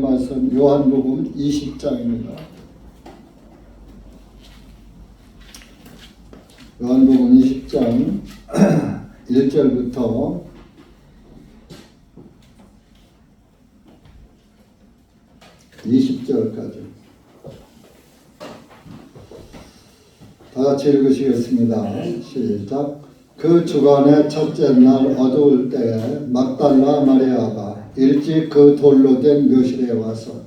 말씀 요한복음 20장입니다. 요한복음 20장 1절부터 20절까지 다 같이 읽으시겠습니다. 시작. 그 주간의 첫째 날 어두울 때에 막달라 마리아가 일찍 그 돌로 된 묘실에 와서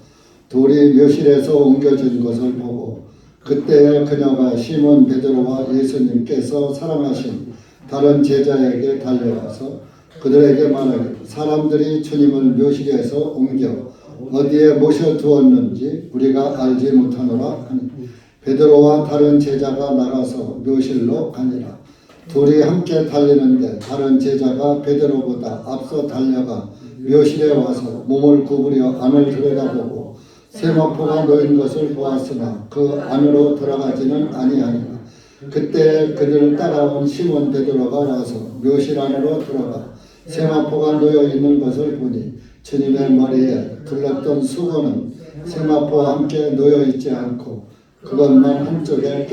돌이 묘실에서 옮겨진 것을 보고 그때에 그녀가 시몬 베드로와 예수님께서 사랑하신 다른 제자에게 달려가서 그들에게 말하기를 사람들이 주님을 묘실에서 옮겨 어디에 모셔두었는지 우리가 알지 못하노라 하니 베드로와 다른 제자가 나가서 묘실로 가니라. 둘이 함께 달리는데 다른 제자가 베드로보다 앞서 달려가 묘실에 와서 몸을 구부려 안을 들여다보고 세마포가 놓인 것을 보았으나 그 안으로 들어가지는 아니하니라. 그때 그들을 따라온 시몬 베드로가 와서 묘실 안으로 들어가 세마포가 놓여 있는 것을 보니 주님의 머리에 둘렀던 수건은 세마포와 함께 놓여 있지 않고 그것만 한쪽에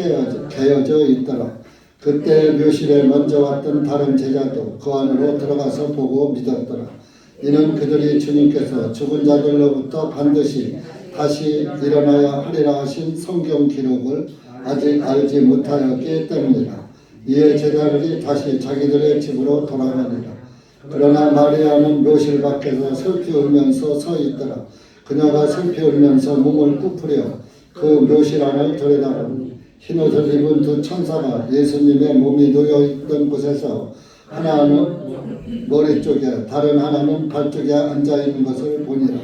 개어져 있더라. 그때 묘실에 먼저 왔던 다른 제자도 그 안으로 들어가서 보고 믿었더라. 이는 그들이 주님께서 죽은 자들로부터 반드시 다시 일어나야 하리라 하신 성경 기록을 아직 알지 못하였기 때문이라. 이에 제자들이 다시 자기들의 집으로 돌아가니라. 그러나 마리아는 묘실 밖에서 슬피 울면서 서 있더라. 그녀가 슬피 울면서 몸을 굽으려 그 묘실 안을 들여다보니 흰옷을 입은 두 천사가 예수님의 몸이 놓여있던 곳에서 하나는 머리 쪽에 다른 하나는 발 쪽에 앉아있는 것을 보니라.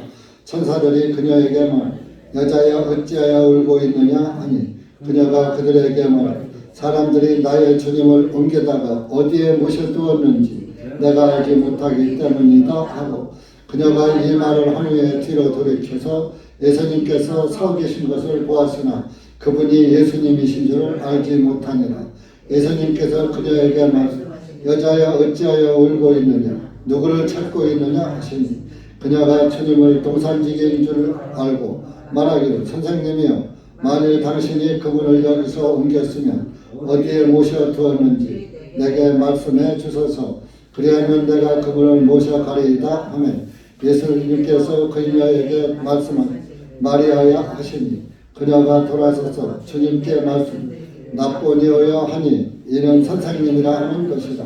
천사들이 그녀에게 말 여자여 어찌하여 울고 있느냐 하니 그녀가 그들에게 말 사람들이 나의 주님을 옮겨다가 어디에 모셔두었는지 내가 알지 못하기 때문이다 하고 그녀가 이 말을 한 후에 뒤로 돌이켜서 예수님께서 서 계신 것을 보았으나 그분이 예수님이신 줄을 알지 못하니라. 예수님께서 그녀에게 말 여자여 어찌하여 울고 있느냐 누구를 찾고 있느냐 하시니 그녀가 주님을 동산지기인 줄 알고 말하기를 선생님이여 만일 당신이 그분을 여기서 옮겼으면 어디에 모셔두었는지 내게 말씀해 주소서 그리하면 내가 그분을 모셔가리이다 하면 예수님께서 그녀에게 말씀한 마리아야 하시니 그녀가 돌아서서 주님께 말씀 나보니오여 하니 이는 선생님이라 하는 것이다.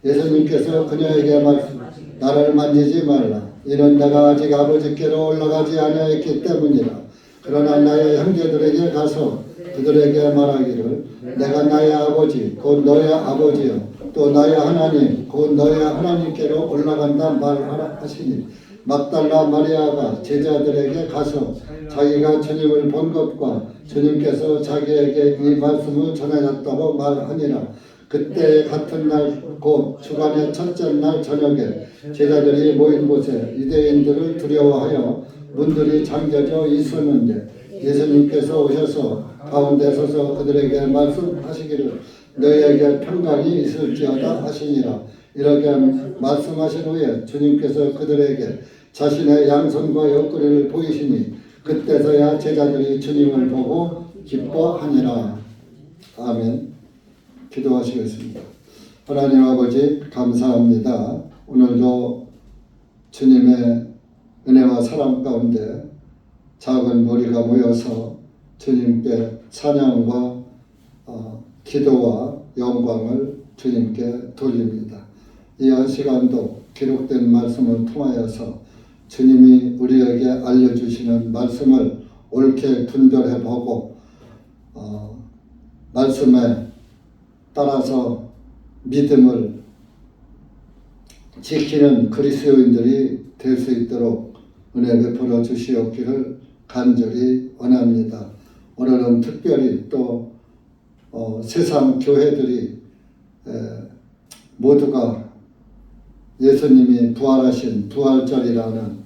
예수님께서 그녀에게 말씀 나를 만지지 말라. 이는 내가 아직 아버지께로 올라가지 아니하였기 때문이라. 그러나 나의 형제들에게 가서 그들에게 말하기를 내가 나의 아버지 곧 너의 아버지여 또 나의 하나님 곧 너의 하나님께로 올라간다 말하라 하시니 막달라 마리아가 제자들에게 가서 자기가 주님을 본 것과 주님께서 자기에게 이 말씀을 전하였다고 말하니라. 그때 같은 날 곧 주간의 첫째 날 저녁에 제자들이 모인 곳에 유대인들을 두려워하여 문들이 잠겨져 있었는데 예수님께서 오셔서 가운데 서서 그들에게 말씀하시기를 너희에게 평강이 있을지어다 하시니라. 이렇게 말씀하신 후에 주님께서 그들에게 자신의 양손과 옆구리를 보이시니 그때서야 제자들이 주님을 보고 기뻐하니라. 아멘. 기도하시겠습니다. 하나님 아버지 감사합니다. 오늘도 주님의 은혜와 사랑 가운데 작은 무리가 모여서 주님께 찬양과 기도와 영광을 주님께 돌립니다. 이 시간도 기록된 말씀을 통하여서 주님이 우리에게 알려주시는 말씀을 옳게 분별해보고 말씀에 따라서 믿음을 지키는 그리스도인들이 될 수 있도록 은혜 베풀어 주시옵기를 간절히 원합니다. 오늘은 특별히 또 세상 교회들이 모두가 예수님이 부활하신 부활절이라는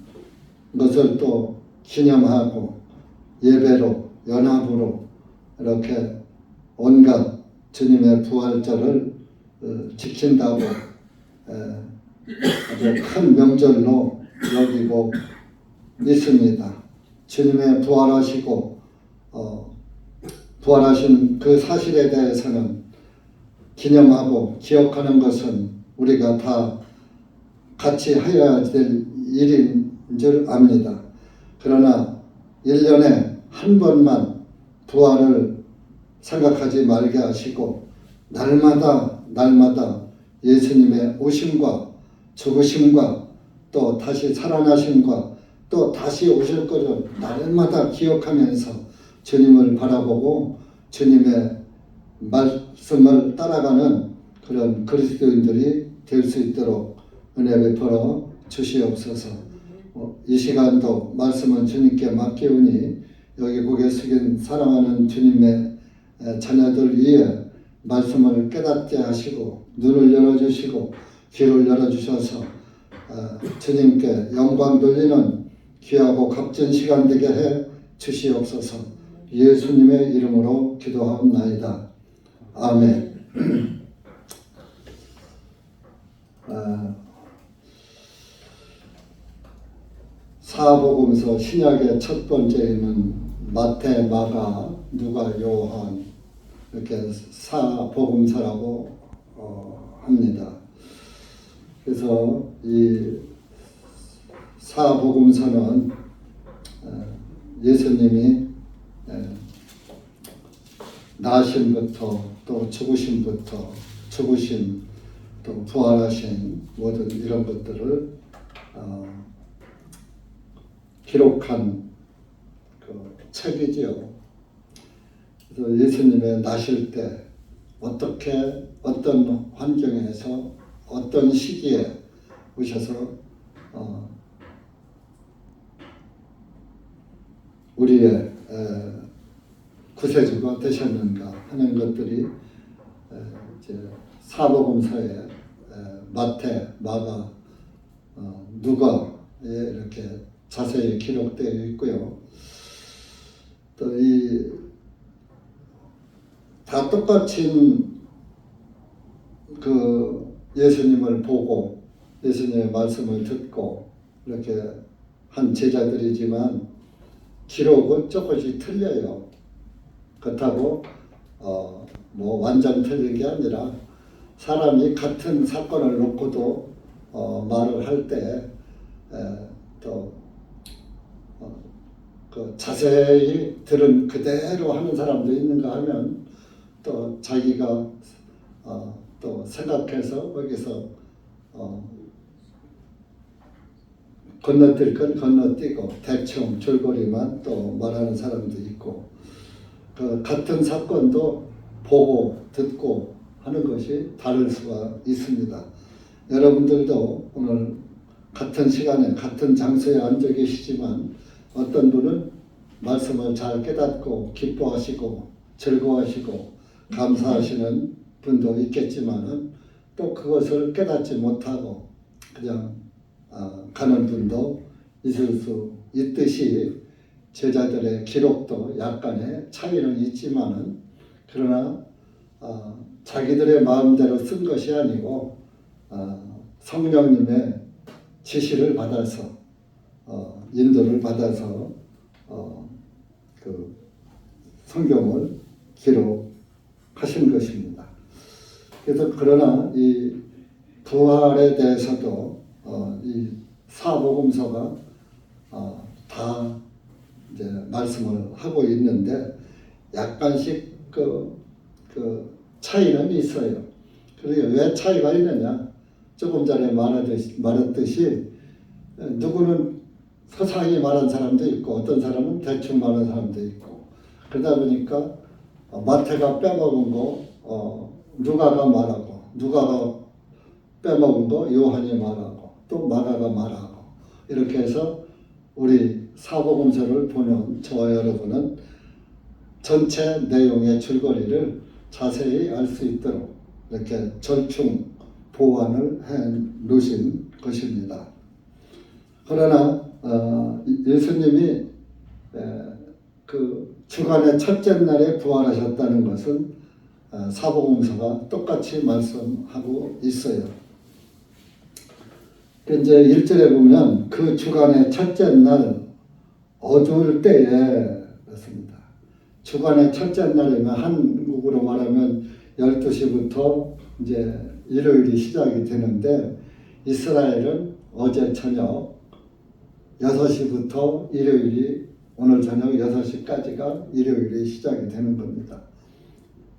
것을 또 기념하고 예배로 연합으로 이렇게 온갖 주님의 부활절을 지킨다고 아주 큰 명절로 여기고 있습니다. 주님의 부활하시고 부활하신 그 사실에 대해서는 기념하고 기억하는 것은 우리가 다 같이 해야 될 일인 줄 압니다. 그러나 1년에 한 번만 부활을 생각하지 말게 하시고 날마다 예수님의 오심과 죽으심과 또 다시 살아나심과 또 다시 오실 것을 날마다 기억하면서 주님을 바라보고 주님의 말씀을 따라가는 그런 그리스도인들이 될 수 있도록 은혜 베풀어 주시옵소서. 이 시간도 말씀은 주님께 맡기오니 여기 고개 숙인 사랑하는 주님의 자녀들 위해 말씀을 깨닫게 하시고 눈을 열어주시고 귀를 열어주셔서 주님께 영광 돌리는 귀하고 값진 시간 되게 해 주시옵소서. 예수님의 이름으로 기도하옵나이다. 아멘. 사복음서 신약의 첫 번째는 마태, 마가, 누가, 요한 이렇게 사복음서라고 합니다. 그래서 이 사복음서는 예수님이 나심부터 또 죽으심, 또 부활하신 모든 이런 것들을 기록한 그 책이지요. 그래서 예수님의 나실 때 어떻게 어떤 환경에서 어떤 시기에 오셔서 우리의 구세주가 되셨는가 하는 것들이 이제 사복음서에 마태, 마가, 누가에 이렇게 자세히 기록되어 있고요. 또 다 똑같이 그 예수님을 보고 예수님의 말씀을 듣고 이렇게 한 제자들이지만 기록은 조금씩 틀려요. 그렇다고 뭐 완전 틀린 게 아니라 사람이 같은 사건을 놓고도 말을 할 때 또 그 자세히 들은 그대로 하는 사람도 있는가 하면 또 자기가 또 생각해서 거기서 건너뛸 건 건너뛰고 대충 줄거리만 또 말하는 사람도 있고 그 같은 사건도 보고 듣고 하는 것이 다를 수가 있습니다. 여러분들도 오늘 같은 시간에 같은 장소에 앉아 계시지만 어떤 분은 말씀을 잘 깨닫고 기뻐하시고 즐거워하시고 감사하시는 분도 있겠지만은 또 그것을 깨닫지 못하고 그냥 가는 분도 있을 수 있듯이 제자들의 기록도 약간의 차이는 있지만은 그러나 자기들의 마음대로 쓴 것이 아니고 성령님의 지시를 받아서 인도를 받아서 그 성경을 기록하신 것입니다. 그래서 그러나 이 부활에 대해서도 이 사복음서가 다 이제 말씀을 하고 있는데 약간씩 그 차이는 있어요. 그리고 왜 차이가 있느냐? 조금 전에 말했듯이 누구는 서상히 말한 사람도 있고 어떤 사람은 대충 말한 사람도 있고 그러다 보니까 마태가 빼먹은 거 누가가 말하고 누가가 빼먹은 거 요한이 말하고 또 마가가 말하고 이렇게 해서 우리 사복음서를 보는 저와 여러분은 전체 내용의 줄거리를 자세히 알 수 있도록 이렇게 절충 보완을 해 놓으신 것입니다. 그러나 예수님이 그 주간의 첫째 날에 부활하셨다는 것은 사복음서가 똑같이 말씀하고 있어요. 이제 1절에 보면 그 주간의 첫째 날 어두울 때에 그렇습니다. 주간의 첫째 날이면 한국으로 말하면 12시부터 이제 일요일이 시작이 되는데 이스라엘은 어제 저녁 6시부터 일요일이 오늘 저녁 6시까지가 일요일이 시작이 되는 겁니다.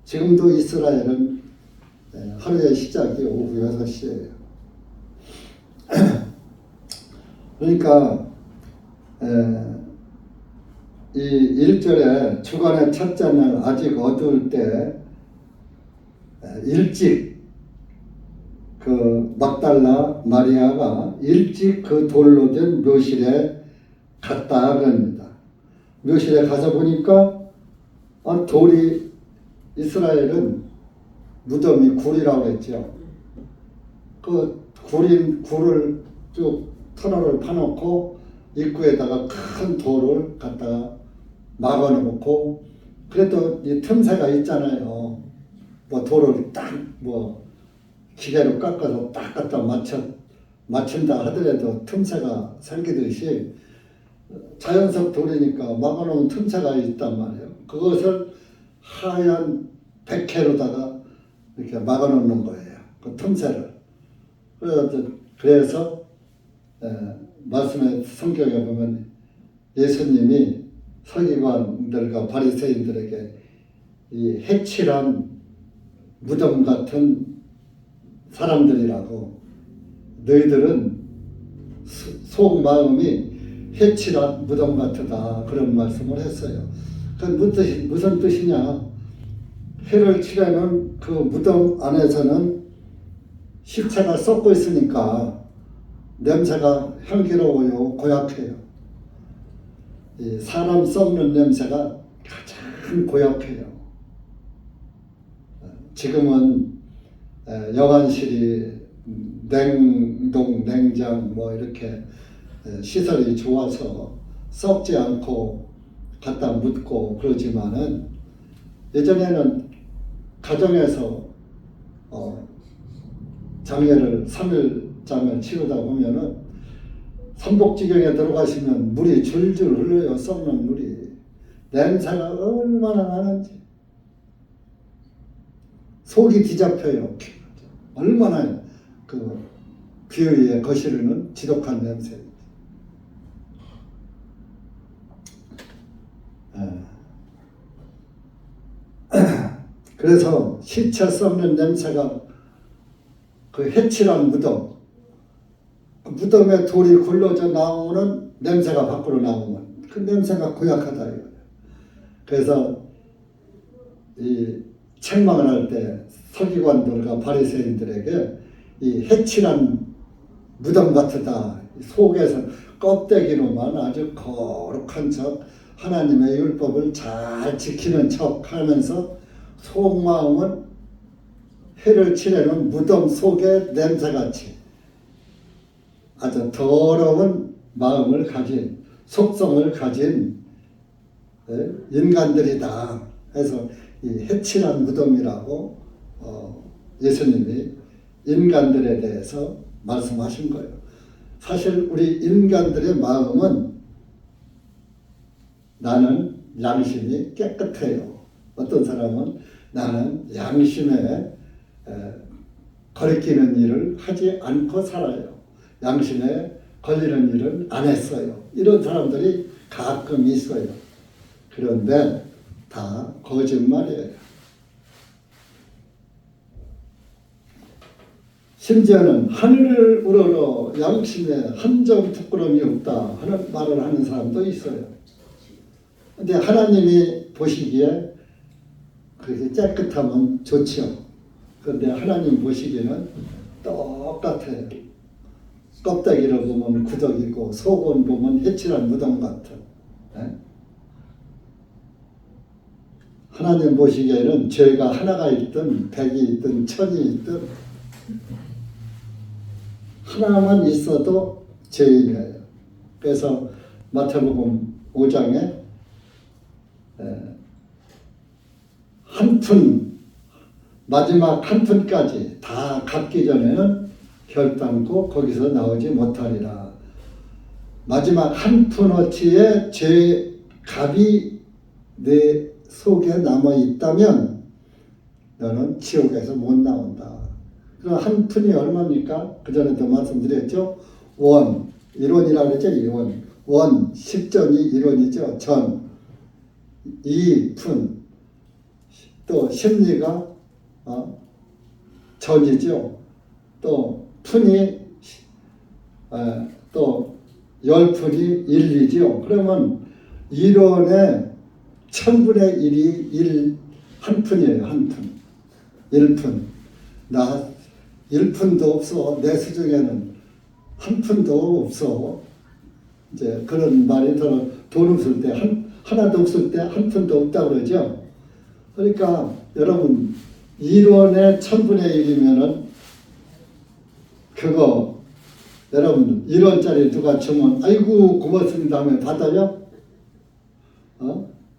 지금도 이스라엘은 하루의 시작이 오후 6시예요. 그러니까 이 1절에 주간의 첫째 날 아직 어두울 때 일찍 그 막달라 마리아가 일찍 그 돌로 된 묘실에 갔다 그럽니다. 묘실에 가서 보니까 돌이 이스라엘은 무덤이 굴이라고 했죠. 그 굴을 쭉 터널을 파놓고 입구에다가 큰 돌을 갖다가 막아놓고 그래도 이 틈새가 있잖아요. 뭐 돌을 딱 기계로 깎아서 딱 갖다 맞춘다 하더라도 틈새가 생기듯이 자연석 돌이니까 막아놓은 틈새가 있단 말이에요. 그것을 하얀 백회로다가 이렇게 막아놓는 거예요. 그 틈새를. 그래서 말씀의 성경에 보면 예수님이 서기관들과 바리새인들에게 이 해칠한 무덤 같은 사람들이라고 너희들은 속 마음이 해칠한 무덤 같다 그런 말씀을 했어요. 그건 무슨 뜻이냐? 해를 칠하는 그 무덤 안에서는 시체가 썩고 있으니까 냄새가 향기로워요, 고약해요. 이 사람 썩는 냄새가 가장 고약해요. 지금은 여관실이 냉동, 냉장 이렇게 시설이 좋아서 썩지 않고 갖다 묻고 그러지만은 예전에는 가정에서 장례를 3일장을 치르다 보면은 삼복지경에 들어가시면 물이 줄줄 흘러요. 썩는 물이. 냄새가 얼마나 나는지. 속이 뒤잡혀요. 얼마나 그 비위에 거스르는 지독한 냄새. 그래서 시체 썩는 냄새가 그 해칠한 무덤, 그 무덤에 돌이 굴러져 나오면 냄새가 밖으로 나오면 그 냄새가 고약하다 이거예요. 그래서 이 책망을 할 때 서기관들과 바리새인들에게 이 해칠한 무덤 같으다. 속에서 껍데기로만 아주 거룩한 척 하나님의 율법을 잘 지키는 척 하면서 속마음은 해를 칠해놓은 무덤 속의 냄새같이 아주 더러운 마음을 가진 속성을 가진 인간들이다 해서 이 해칠한 무덤이라고 예수님이 인간들에 대해서 말씀하신 거예요. 사실 우리 인간들의 마음은 나는 양심이 깨끗해요. 어떤 사람은 나는 양심에 거리끼는 일을 하지 않고 살아요. 양심에 걸리는 일은 안 했어요. 이런 사람들이 가끔 있어요. 그런데 다 거짓말이에요. 심지어는 하늘을 우러러 양심에 한 점 부끄러움이 없다 하는 말을 하는 사람도 있어요. 근데 하나님이 보시기에 그렇게 깨끗하면 좋죠. 그런데 하나님 보시기에는 똑같아요. 껍데기를 보면 구덕이고 속은 보면 해칠한 무덤 같은. 하나님 보시기에는 죄가 하나가 있든 100이 있든 1000이 있든 하나만 있어도 죄인이에요. 그래서 마태복음 5장에 한 푼, 마지막 한 푼까지 다 갚기 전에는 결단코 거기서 나오지 못하리라. 마지막 한 푼어치의 죄값이 내 속에 남아 있다면 너는 지옥에서 못 나온다. 그럼 한 푼이 얼마입니까? 그 전에도 말씀드렸죠. 원, 1원이라고 그랬죠. 1원. 원, 10전이 1원이죠. 전, 2푼. 또 심리가 전이죠. 또 푼이 또 10푼이 1이죠. 그러면 1원에 1000분의 1이 한 푼이에요. 한 푼. 1푼. 나 1푼도 없어. 내 수중에는 한 푼도 없어. 이제 그런 말이 돈 없을 때, 하나도 없을 때 한 푼도 없다고 그러죠. 그러니까 여러분 1원에 1000분의 1이면은 그거 여러분 1원짜리 누가 주면 아이고 고맙습니다 하면 받아요?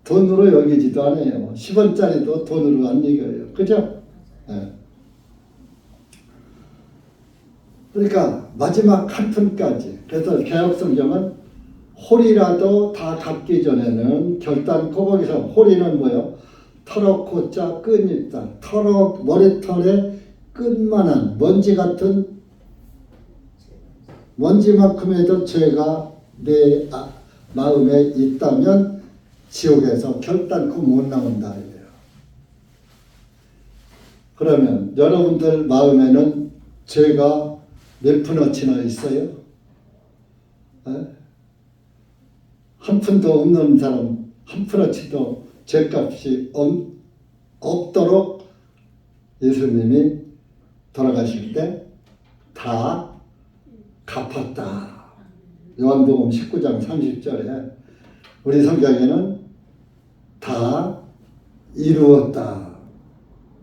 돈으로 여기지도 않아요. 10원짜리도 돈으로 안 여겨요. 그죠? 네. 그러니까 마지막 한 푼까지. 그래서 개혁성경은 홀이라도 다 갚기 전에는 결단코 거기서 홀이는 뭐예요? 털어 꽂자 끈 있다. 털어 머리털에 끈만한 먼지 같은 먼지만큼에도 죄가 내 마음에 있다면 지옥에서 결단코 못 나온다. 이래요. 그러면 여러분들 마음에는 죄가 몇 푼어치나 있어요? 한 푼도 없는 사람 한 푼어치도 죄값이 없도록 예수님이 돌아가실 때 다 갚았다. 요한복음 19장 30절에 우리 성경에는 다 이루었다.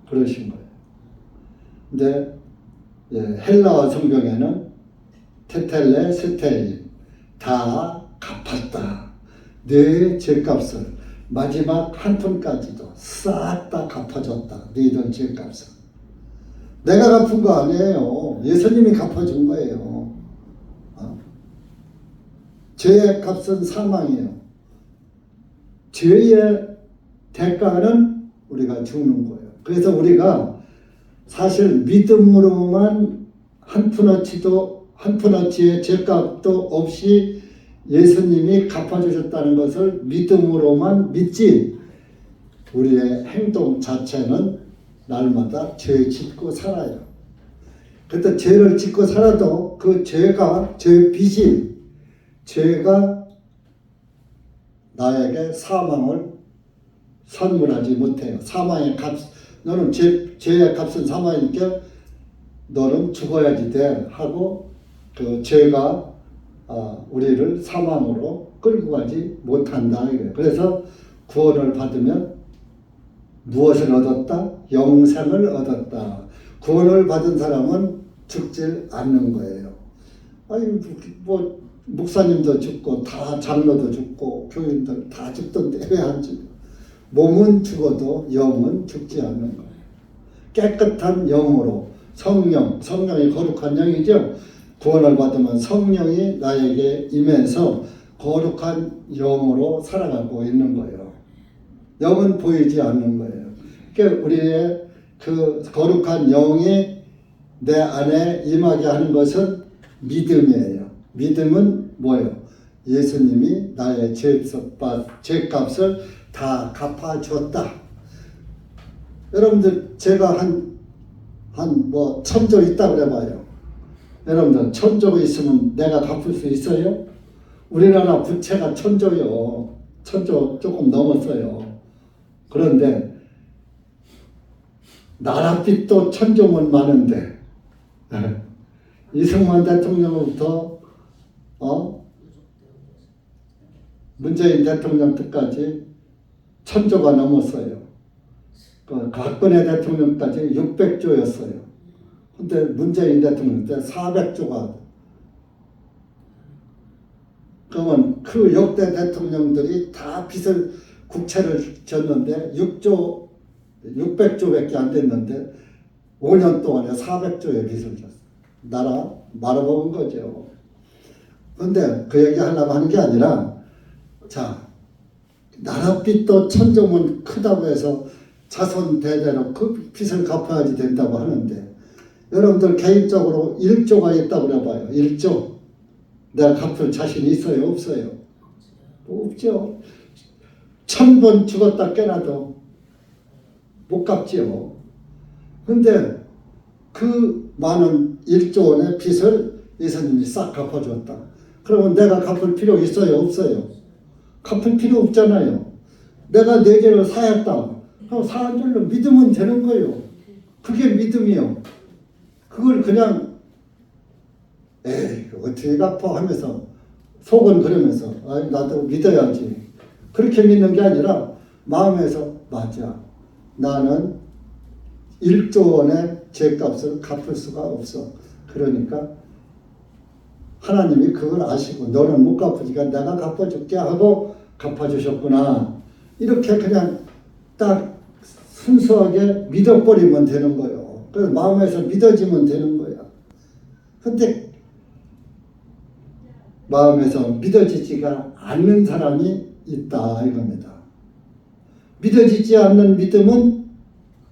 그러신 거예요. 근데 헬라어 성경에는 테텔레 스텔린 다 갚았다. 내 죄값을 마지막 한 푼까지도 싹 다 갚아줬다. 너희들 죄값을. 내가 갚은 거 아니에요. 예수님이 갚아준 거예요. 죄의 값은 사망이에요. 죄의 대가는 우리가 죽는 거예요. 그래서 우리가 사실 믿음으로만 한 푼어치의 죄값도 없이 예수님이 갚아주셨다는 것을 믿음으로만 믿지 우리의 행동 자체는 날마다 죄 짓고 살아요. 그때 죄를 짓고 살아도 그 죄가 죄 빚이 죄가 나에게 사망을 선물하지 못해요. 사망의 값 너는 죄의 값은 사망이니까 너는 죽어야지 돼 하고 그 죄가 우리를 사망으로 끌고 가지 못한다. 그래서 구원을 받으면 무엇을 얻었다? 영생을 얻었다. 구원을 받은 사람은 죽질 않는 거예요. 아니 뭐 목사님도 죽고 다 장로도 죽고 교인들 다 죽던데 왜 안 죽어? 몸은 죽어도 영은 죽지 않는 거예요. 깨끗한 영으로 성령이 거룩한 영이죠. 구원을 받으면 성령이 나에게 임해서 거룩한 영으로 살아가고 있는 거예요. 영은 보이지 않는 거예요. 그러니까 우리의 그 거룩한 영이 내 안에 임하게 하는 것은 믿음이에요. 믿음은 뭐예요? 예수님이 나의 죄값을 다 갚아줬다. 여러분들 제가 한 1000조 있다 그래봐요. 여러분들 1000조가 있으면 내가 갚을 수 있어요? 우리나라 부채가 1000조요. 1000조 조금 넘었어요. 그런데 나라 빚도 1000조면 많은데 이승만 대통령부터 문재인 대통령 때까지 1000조가 넘었어요. 박근혜 대통령까지 600조였어요. 근데 문재인 대통령 때 400조가. 그러면 그 역대 대통령들이 다 국채를 졌는데 600조밖에 안 됐는데 5년 동안에 400조의 빚을 졌어요. 나라 말아먹은 거죠. 근데 그 얘기 하려고 하는 게 아니라, 자, 나라 빚도 천조문 크다고 해서 자손 대대로 그 빚을 갚아야지 된다고 하는데, 여러분들 개인적으로 1조가 있다고 그래봐요. 1조. 내가 갚을 자신이 있어요? 없어요? 없죠. 1000번 죽었다 깨나도 못 갚지요. 근데 그 많은 1조 원의 빚을 예수님이 싹 갚아줬다. 그러면 내가 갚을 필요 있어요? 없어요? 갚을 필요 없잖아요. 내가 내 죄를 사했다. 그럼 사한 줄로 믿으면 되는 거예요. 그게 믿음이요. 그걸 그냥 에이 어떻게 갚아 하면서 속은 그러면서 나도 믿어야지. 그렇게 믿는 게 아니라 마음에서 맞아. 나는 1조 원의 죄값을 갚을 수가 없어. 그러니까 하나님이 그걸 아시고 너는 못 갚으니까 내가 갚아줄게 하고 갚아주셨구나. 이렇게 그냥 딱 순수하게 믿어버리면 되는 거예요. 그래서 마음에서 믿어지면 되는 거야. 근데 마음에서 믿어지지가 않는 사람이 있다 이겁니다. 믿어지지 않는 믿음은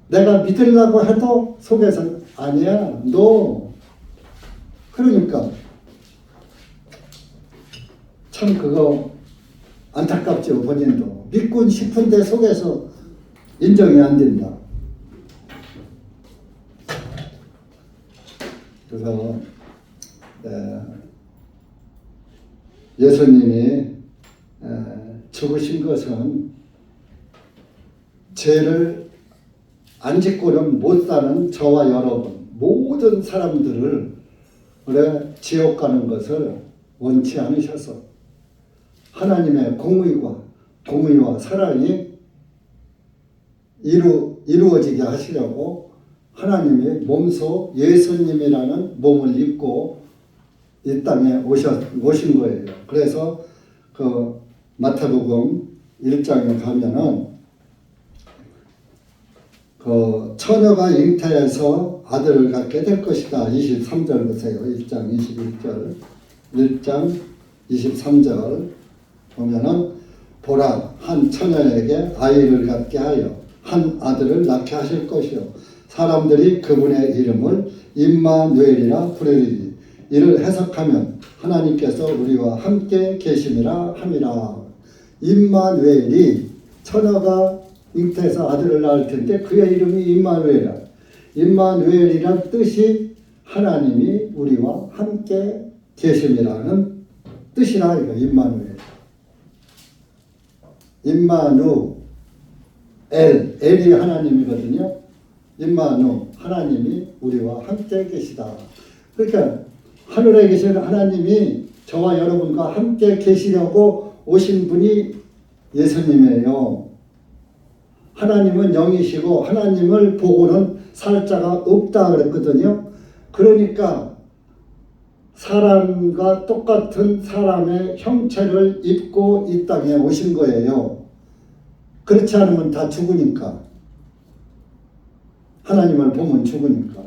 내가 믿으려고 해도 속에서는 아니야, 너. 그러니까 참 그거 안타깝죠. 본인도 믿고 싶은데 속에서 인정이 안 된다. 그래서 예수님이 죽으신 것은 죄를 안 짓고는 못 사는 저와 여러분 모든 사람들을 그래 지옥 가는 것을 원치 않으셔서 하나님의 공의와 사랑이 이루어지게 하시려고 하나님이 몸소 예수님이라는 몸을 입고 이 땅에 오신 거예요. 그래서 그 마태복음 1장에 가면은 그 처녀가 잉태해서 아들을 갖게 될 것이다. 23절 보세요. 1장 21절. 1장 23절 보면은 보라 한 처녀에게 아이를 갖게 하여 한 아들을 낳게 하실 것이요 사람들이 그분의 이름을 임마누엘이라 부르리니 이를 해석하면 하나님께서 우리와 함께 계심이라 함이라. 임마누엘이 처녀가 잉태해서 아들을 낳을 텐데 그의 이름이 임마누엘이라. 임마누엘이란 뜻이 하나님이 우리와 함께 계심이라는 뜻이라 이거 임마누엘. 임마누 엘이 하나님이거든요. 임마누 하나님이 우리와 함께 계시다. 그러니까 하늘에 계시는 하나님이 저와 여러분과 함께 계시려고 오신 분이 예수님이에요. 하나님은 영이시고 하나님을 보고는 살 자가 없다 그랬거든요. 그러니까 사람과 똑같은 사람의 형체를 입고 이 땅에 오신 거예요. 그렇지 않으면 다 죽으니까. 하나님을 보면 죽으니까.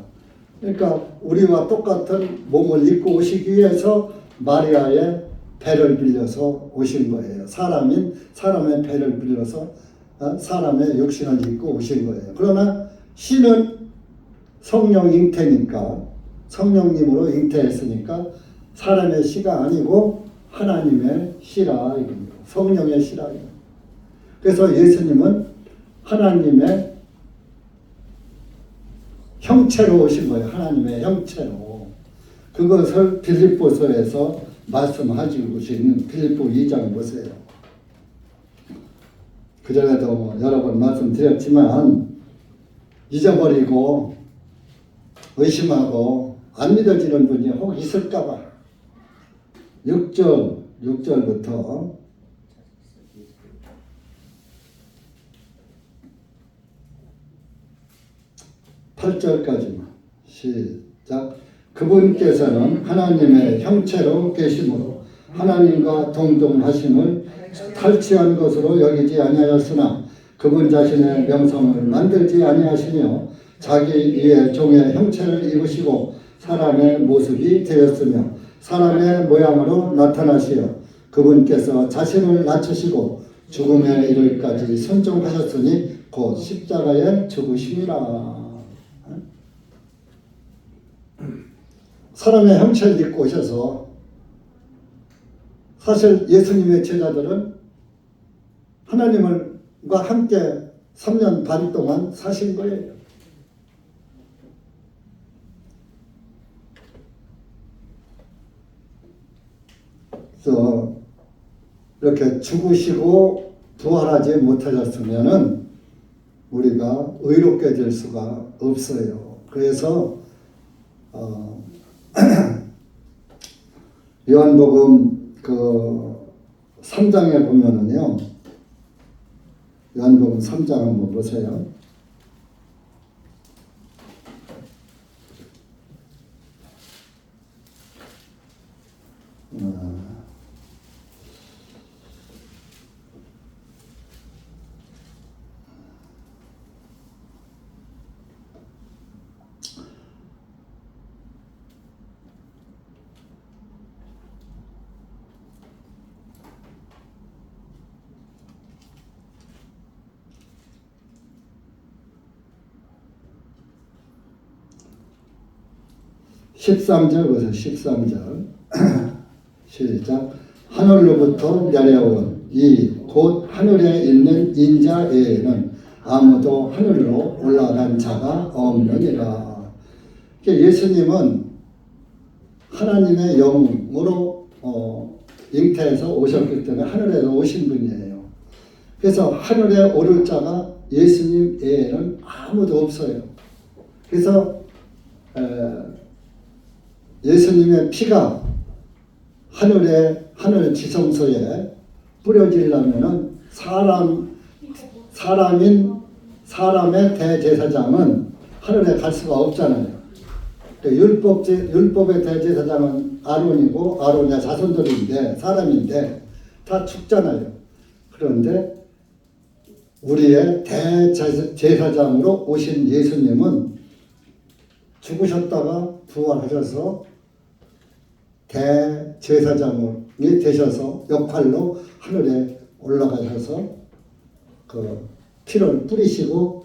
그러니까 우리와 똑같은 몸을 입고 오시기 위해서 마리아의 배를 빌려서 오신 거예요. 사람의 배를 빌려서 사람의 육신을 입고 오신 거예요. 그러나 씨는 성령 잉태니까 성령님으로 잉태했으니까 사람의 씨가 아니고 하나님의 씨라 이겁니다. 성령의 씨라 이겁니다. 그래서 예수님은 하나님의 형체로 오신 거예요. 하나님의 형체로. 그것을 빌립보서에서 말씀하시고 있는 빌립보 2장 보세요. 그전에도 여러 번 말씀드렸지만 잊어버리고 의심하고 안 믿어지는 분이 혹 있을까봐 6절부터 8절까지만 시작. 그분께서는 하나님의 형체로 계심으로 하나님과 동등하심을 탈취한 것으로 여기지 아니하였으나 그분 자신의 명성을 만들지 아니하시며 자기 이의 종의 형체를 입으시고 사람의 모습이 되었으며 사람의 모양으로 나타나시어 그분께서 자신을 낮추시고 죽음에 이르기까지 순종하셨으니 곧 십자가에 죽으심이라. 사람의 형체를 입고 오셔서 사실 예수님의 제자들은 하나님과 함께 3년 반 동안 사신 거예요. 그래서 이렇게 죽으시고 부활하지 못하셨으면은 우리가 의롭게 될 수가 없어요. 그래서 요한복음 그 3장에 보면은요, 요한복음 3장 한번 보세요. 어, 13절 보세요. 13절 시작. 하늘로부터 내려온 이 곧 하늘에 있는 인자 외에는 아무도 하늘로 올라간 자가 없느니라. 예수님은 하나님의 영으로 잉태해서 오셨기 때문에 하늘에서 오신 분이에요. 그래서 하늘에 오를 자가 예수님 외에는 아무도 없어요. 그래서 예수님의 피가 하늘 지성소에 뿌려지려면은 사람의 대제사장은 하늘에 갈 수가 없잖아요. 율법의 대제사장은 아론이고 아론의 자손들인데 사람인데 다 죽잖아요. 그런데 우리의 대제사장으로 오신 예수님은 죽으셨다가 부활하셔서 대제사장이 되셔서 역할로 하늘에 올라가셔서 그 피를 뿌리시고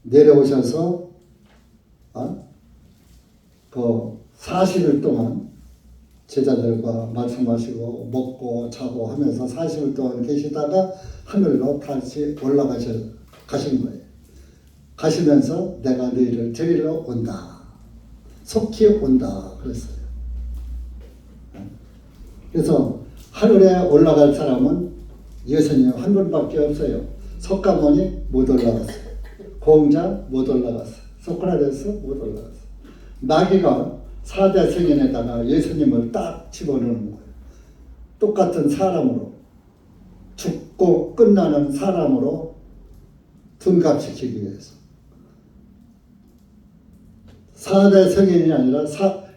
내려오셔서 그 40일 동안 제자들과 말씀하시고 먹고 자고 하면서 40일 동안 계시다가 하늘로 다시 가신 거예요. 가시면서 내가 너희를 데리러 온다. 속히 온다. 그랬어요. 그래서 하늘에 올라갈 사람은 예수님 한 분밖에 없어요. 석가모니 못 올라갔어요. 공자 못 올라갔어요. 소크라테스 못 올라갔어요. 마귀가 4대 승인에다가 예수님을 딱 집어넣는 거예요. 똑같은 사람으로 죽고 끝나는 사람으로 둔갑시키기 위해서 4대 성인이 아니라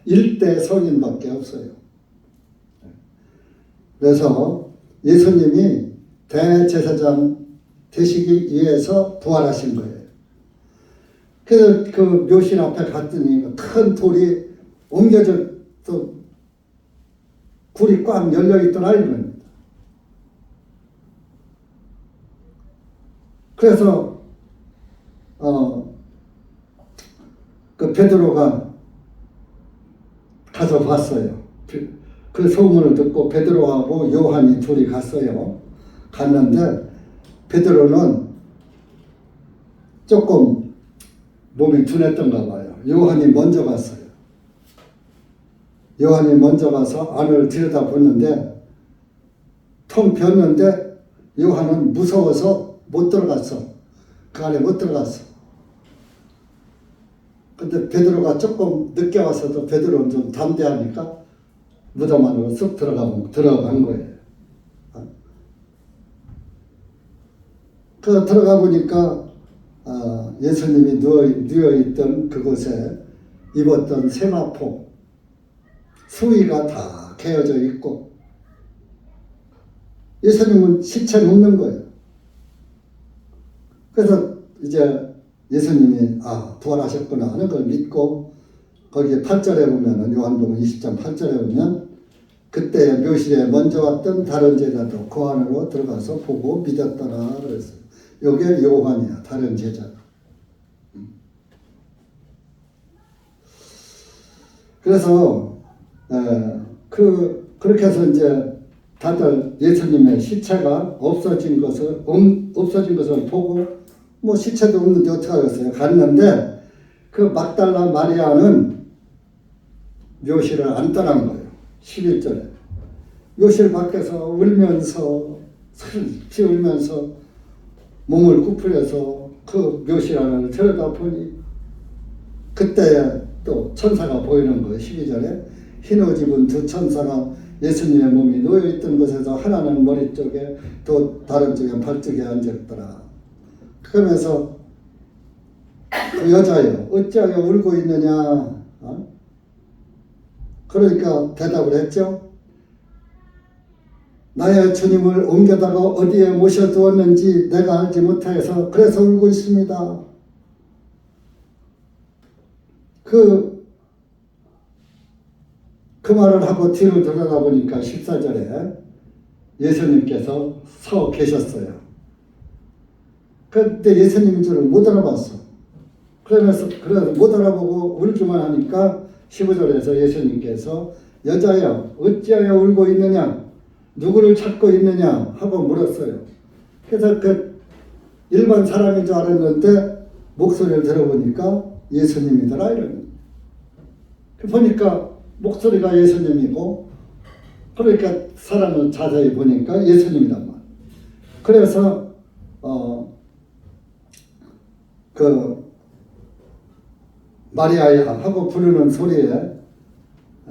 1대 성인밖에 없어요. 그래서 예수님이 대제사장 되시기 위해서 부활하신 거예요. 그래서 그 묘실 앞에 갔더니 큰 돌이 옮겨져 또 굴이 꽉 열려있더라 이겁니다. 그래서 그 베드로가 가서 봤어요. 그 소문을 듣고 베드로하고 요한이 둘이 갔어요. 갔는데 베드로는 조금 몸이 둔했던가 봐요. 요한이 먼저 갔어요. 요한이 먼저 가서 안을 들여다보는데 텅 비었는데 요한은 무서워서 못 들어갔어. 그 안에 못 들어갔어. 근데 베드로가 조금 늦게 와서도 베드로는 좀 담대하니까 무덤 안으로 쑥 들어간 거예요. 그 들어가 보니까 예수님이 누워있던 그곳에 입었던 세마포 수의가 다 개어져 있고 예수님은 시체는 없는 거예요. 그래서 이제 예수님이 부활하셨구나 하는 걸 믿고 거기 8절에 보면은 요한복음 20장 8절에 보면 그때 묘실에 먼저 왔던 다른 제자도 그 안으로 들어가서 보고 믿었더라 그랬어요. 요게 요한이야. 다른 제자. 그래서 그렇게 해서 이제 다들 예수님의 시체가 없어진 것을 보고 뭐 시체도 없는데 어떡하겠어요. 갔는데 그 막달라 마리아는 묘실을 안 떠난 거예요. 11절에 묘실 밖에서 울면서 슬피 울면서 몸을 구부려서 그 묘실 안을 들여다보니 그때 또 천사가 보이는 거예요. 12절에 흰 옷 입은 두 천사가 예수님의 몸이 놓여있던 곳에서 하나는 머리 쪽에 또 다른 쪽에 발 쪽에 앉았더라. 그러면서 그 여자여 어찌하여 울고 있느냐. 그러니까 대답을 했죠. 나의 주님을 옮겨다가 어디에 모셔두었는지 내가 알지 못해서 그래서 울고 있습니다. 그 말을 하고 뒤로 돌아가 보니까 14절에 예수님께서 서 계셨어요. 그때 예수님인 줄을 못 알아봤어. 그래서 못 알아보고 울기만 하니까 15절에서 예수님께서 여자여 어찌하여 울고 있느냐 누구를 찾고 있느냐 하고 물었어요. 그래서 그 일반 사람인 줄 알았는데 목소리를 들어보니까 예수님이더라 이런. 보니까 목소리가 예수님이고 그러니까 사람을 자세히 보니까 예수님이란 말. 그래서 그 마리아야 하고 부르는 소리에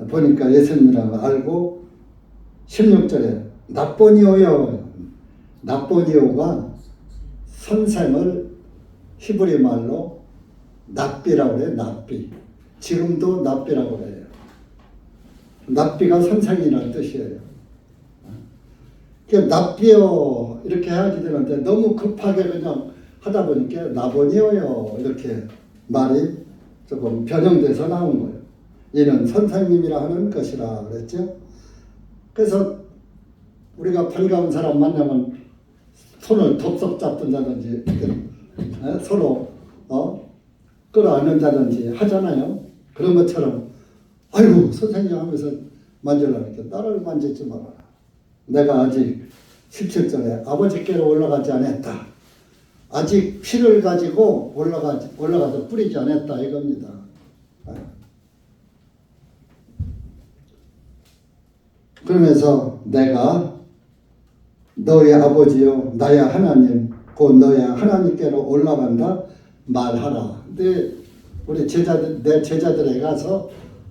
보니까 예수님이라고 알고 16절에 납보니오여 납보니오가 선생을 히브리 말로 납비라고 해요. 납비. 지금도 납비라고 해요. 납비가 선생이라는 뜻이에요. 그러니까 납비요 이렇게 해야지 되는데 너무 급하게 그냥 하다 보니까 나보니오요 이렇게 말이 조금 변형돼서 나온 거예요. 이는 선생님이라 하는 것이라 그랬죠. 그래서 우리가 반가운 사람 만나면 손을 덥석 잡든다든지 서로 끌어안는다든지 하잖아요. 그런 것처럼 아이고 선생님 하면서 만지려니까 나를 만지지 말아라. 내가 아직 17절에 아버지께로 올라가지 않았다. 아직 피를 가지고 올라가서 뿌리지 않았다 이겁니다. 그러면서 내가 너의 아버지요 나의 하나님 곧 너의 하나님께로 올라간다 말하라. 근데 우리 내 제자들에 가서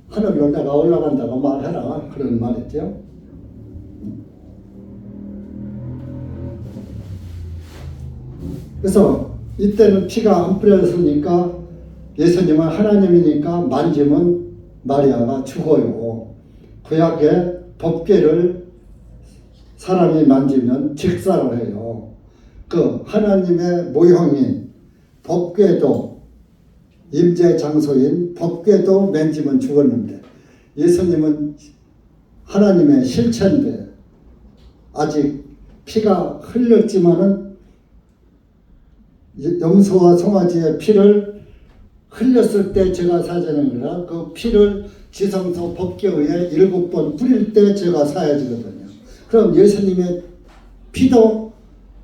하늘로 내가 올라간다고 말해라 그런 말이죠. 그래서 이때는 피가 안 뿌려졌으니까 예수님은 하나님이니까 만지면 마리아가 죽어요. 구약의 법궤를 사람이 만지면 직사를 해요. 그 하나님의 모형인 법궤도 임재 장소인 법궤도 만지면 죽었는데 예수님은 하나님의 실체인데 아직 피가 흘렸지만은 염소와 송아지의 피를 흘렸을 때 죄가 사하자는 거라 그 피를 지성소 법궤에 7번 뿌릴 때 죄가 사해지거든요. 그럼 예수님의 피도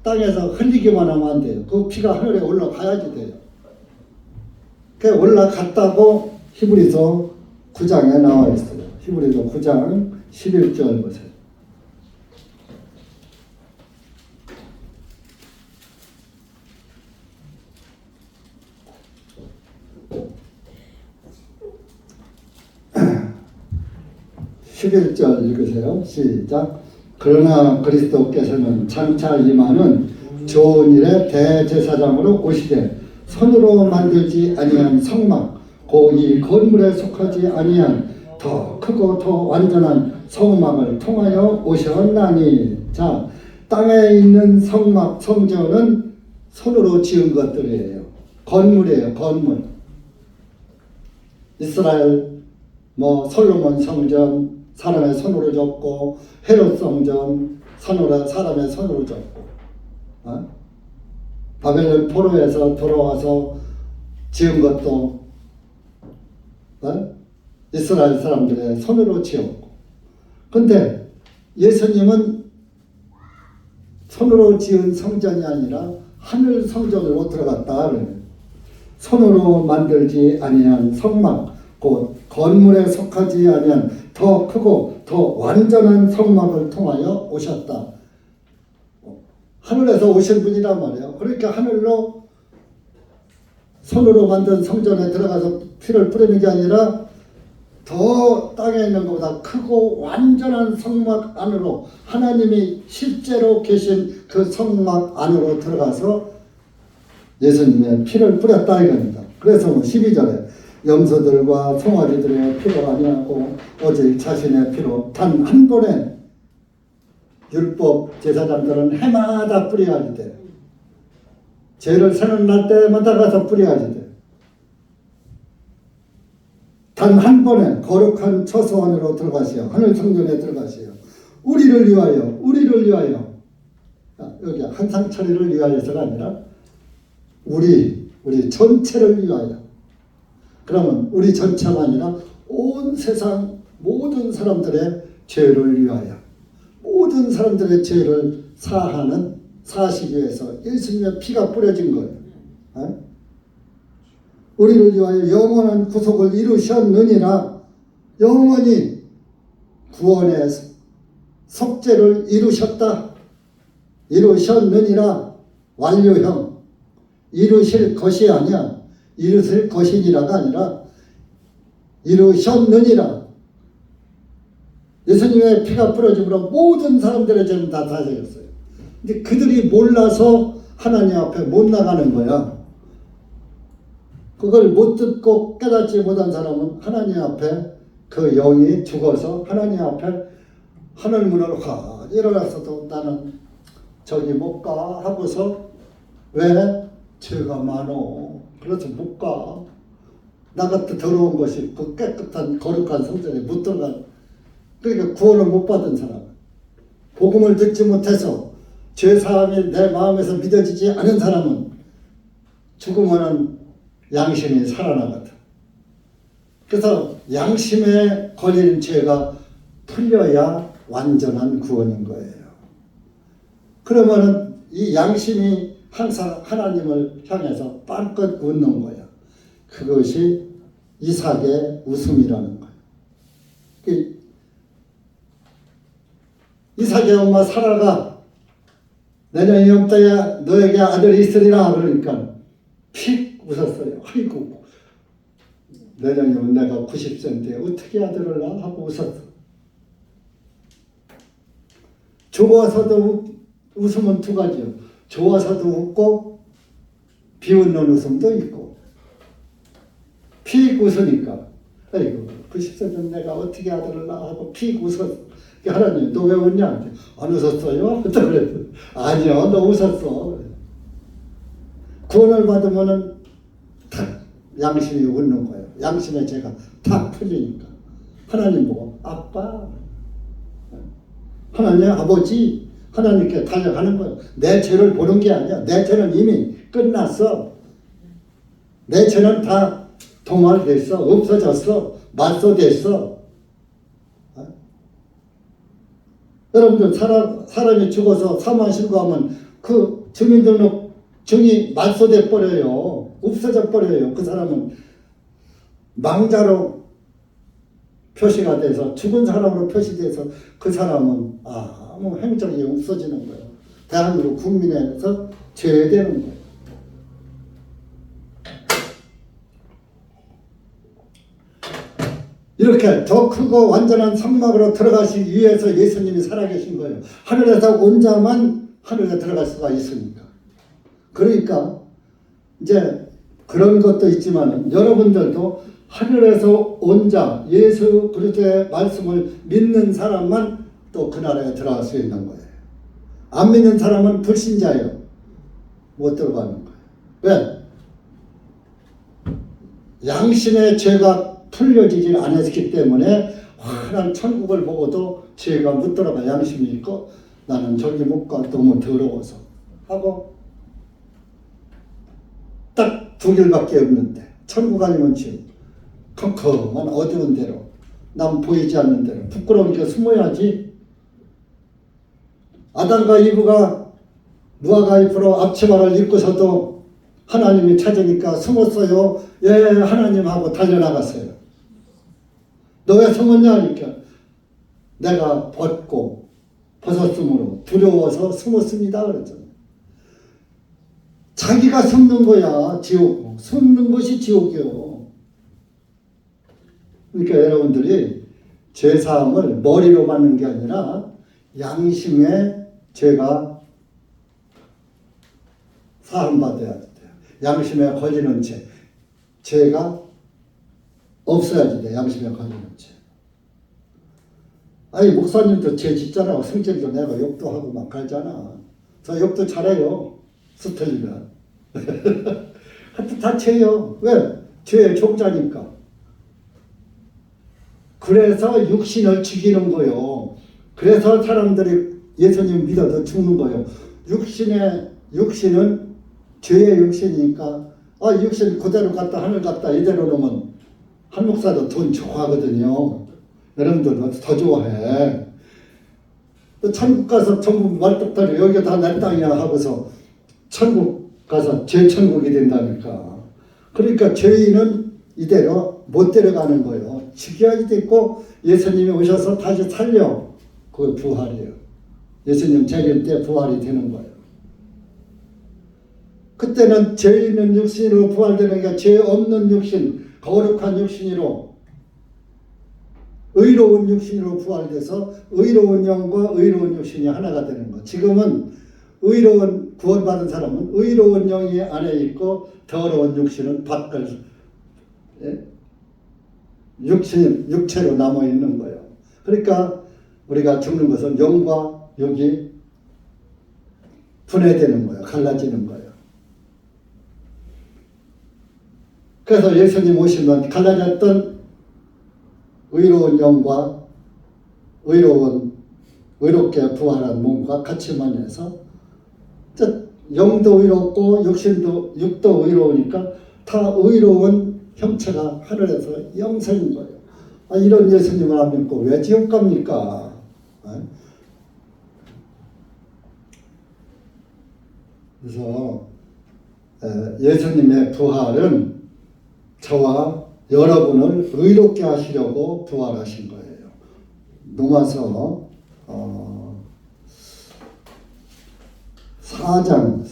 땅에서 흘리기만 하면 안 돼요. 그 피가 하늘에 올라가야지 돼요. 그 올라갔다고 히브리서 9장에 나와 있어요. 히브리서 9장 11절 보세요. (11절) 읽으세요. 시작. 그러나 그리스도께서는 장차 임하는 좋은 일의 대제사장으로 오시되 손으로 만들지 아니한 성막 곧 이 건물에 속하지 아니한 더 크고 더 완전한 성막을 통하여 오셨나니. 자, 땅에 있는 성막 성전은 손으로 지은 것들이에요. 건물이에요. 건물. 이스라엘 뭐 솔로몬 성전 사람의 손으로 졌고, 헤롯 성전 사람의 손으로 졌고, 바벨론 포로에서 돌아와서 지은 것도 이스라엘 사람들의 손으로 지었고. 근데 예수님은 손으로 지은 성전이 아니라 하늘 성전으로 들어갔다 그래요. 손으로 만들지 아니한 성막, 곧 건물에 속하지 아니한 더 크고 더 완전한 성막을 통하여 오셨다. 하늘에서 오신 분이란 말이에요. 그러니까 하늘로 손으로 만든 성전에 들어가서 피를 뿌리는 게 아니라 더 땅에 있는 것보다 크고 완전한 성막 안으로, 하나님이 실제로 계신 그 성막 안으로 들어가서 예수님의 피를 뿌렸다 이겁니다. 그래서 12절에 염소들과 송아지들의 피로 아니하고 오직 자신의 피로 단 한 번에, 율법 제사장들은 해마다 뿌려야지 돼. 죄를 생각날 때마다 가서 뿌려야지 돼. 단 한 번에 거룩한 처소 안으로 들어가시어, 하늘 성전에 들어가시어, 우리를 위하여, 여기 한상차례를 위하여서가 아니라 우리 전체를 위하여. 그러면 우리 전체가 아니라 온 세상 모든 사람들의 죄를 위하여, 모든 사람들의 죄를 사하시기 위해서 예수님의 피가 뿌려진 거예요. 우리를 위하여 영원한 구속을 이루셨느니라. 영원히 구원의 속죄를 이루셨느니라. 완료형. 이루실 것이 아니야. 이루실 것이니라가 아니라 이루셨느니라. 예수님의 피가 뿌려짐으로 모든 사람들의 죄는 다 사해졌어요. 근데 그들이 몰라서 하나님 앞에 못 나가는 거야. 그걸 못 듣고 깨닫지 못한 사람은 하나님 앞에 그 영이 죽어서 하나님 앞에 하늘문을 확 일어났어도 나는 저기 못 가 하고서, 왜? 죄가 많어. 그래서 못 가. 나 같은 더러운 것이 그 깨끗한 거룩한 성전에 못 들어가. 그러니까 구원을 못 받은 사람, 복음을 듣지 못해서 죄사함이 내 마음에서 믿어지지 않은 사람은 죽으면 양심이 살아나거든. 그래서 양심에 걸린 죄가 풀려야 완전한 구원인 거예요. 그러면은 이 양심이 항상 하나님을 향해서 빵긋 웃는 거야. 그것이 이삭의 웃음이라는 거예요. 이삭의 엄마 사라가 내년 이맘때에 너에게 아들이 있으리라 그러니까 픽 웃었어요. 아이고, 내년이면 내가 90세인데 어떻게 아들을 낳아? 하고 웃었어. 좋아서도 웃음은 두 가지요. 좋아서도 웃고 비웃는 웃음도 있고. 픽 웃으니까 아이고 90세면 내가 어떻게 아들을 낳아? 하고 픽 웃었어. 하나님, 너 왜 웃냐? 안 웃었어요? 또 그랬어. 아니요, 너 웃었어. 구원을 받으면은 탁 양심이 웃는 거예요. 양심의 죄가 탁 풀리니까. 하나님 보고 아빠, 하나님 아버지, 하나님께 달려가는 거예요. 내 죄를 보는 게 아니야. 내 죄는 이미 끝났어. 내 죄는 다 도말됐어. 없어졌어. 말소됐어. 여러분들 사람이 죽어서 사망 신고하면 그 주민등록증이 말소돼 버려요. 없어져 버려요. 그 사람은 망자로 표시가 돼서, 죽은 사람으로 표시돼서 그 사람은 아무 행적이 없어지는 거예요. 대한민국 국민에서 제외되는 거예요. 이렇게 더 크고 완전한 성막으로 들어가시기 위해서 예수님이 살아계신 거예요. 하늘에서 온 자만 하늘에 들어갈 수가 있으니까. 그러니까 이제 그런 것도 있지만 여러분들도 하늘에서 온 자, 예수 그리스도의 말씀을 믿는 사람만 또 그 나라에 들어갈 수 있는 거예요. 안 믿는 사람은 불신자예요. 못 들어가는 거예요. 왜? 양심의 죄가 풀려지질 않았기 때문에 환한 천국을 보고도 죄가 묻더라가 양심이 있고 나는 저기 못 가 너무 더러워서 하고 딱 두 길밖에 없는데 천국 아니면 지금 컴컴한 어두운 데로 남 보이지 않는 데로 부끄러우니까 숨어야지. 아담과 이브가 무화과 잎으로 앞치마를 입고서도 하나님이 찾으니까 숨었어요. 예, 하나님하고 달려나갔어요. 너 왜 숨었냐 하니까 내가 벗었으므로 두려워서 숨었습니다 그랬잖아요. 자기가 숨는 거야 지옥. 숨는 것이 지옥이요. 그러니까 여러분들이 죄사함을 머리로 받는 게 아니라 양심의 죄가 사함받아야 돼요. 양심에 걸리는 죄가 없어야지 돼. 양심에 걸리는 죄. 아니 목사님도 죄 짓잖아. 성질도 내고 욕도 하고 막 갈잖아. 저 욕도 잘해요. 스틀리면. 하여튼 다 죄요. 왜? 죄의 종자니까. 그래서 육신을 죽이는 거요. 그래서 사람들이 예수님 믿어도 죽는 거요. 육신은 죄의 육신이니까 육신 그대로 갔다 하늘 갔다 이대로 놓으면 한 목사도 돈 좋아하거든요. 여러분들도 더 좋아해. 천국 가서 전부 말뚝다리 여기 다 내 땅이야 하고서 천국 가서 죄천국이 된다니까. 그러니까 죄인은 이대로 못 데려가는 거예요. 죽여야지 됐고 예수님이 오셔서 다시 살려. 그게 부활이에요. 예수님 재림 때 부활이 되는 거예요. 그때는 죄 있는 육신으로 부활되는 게 죄 없는 육신, 거룩한 육신으로 의로운 육신으로 부활돼서 의로운 영과 의로운 육신이 하나가 되는 거. 지금은 의로운 구원받은 사람은 의로운 영이 안에 있고 더러운 육신은 밖을 육체로 남아 있는 거예요. 그러니까 우리가 죽는 것은 영과 육이 분해되는 거예요. 갈라지는 거예요. 그래서 예수님 오시면 갈라졌던 의로운 영과 의롭게 부활한 몸과 같이 만나서 영도 의롭고 육도 의로우니까 다 의로운 형체가 하늘에서 영생인 거예요. 이런 예수님을 안 믿고 왜 지옥 갑니까? 그래서 예수님의 부활은 저와 여러분을 의롭게 하시려고 부활하신 거예요. 로마서 4장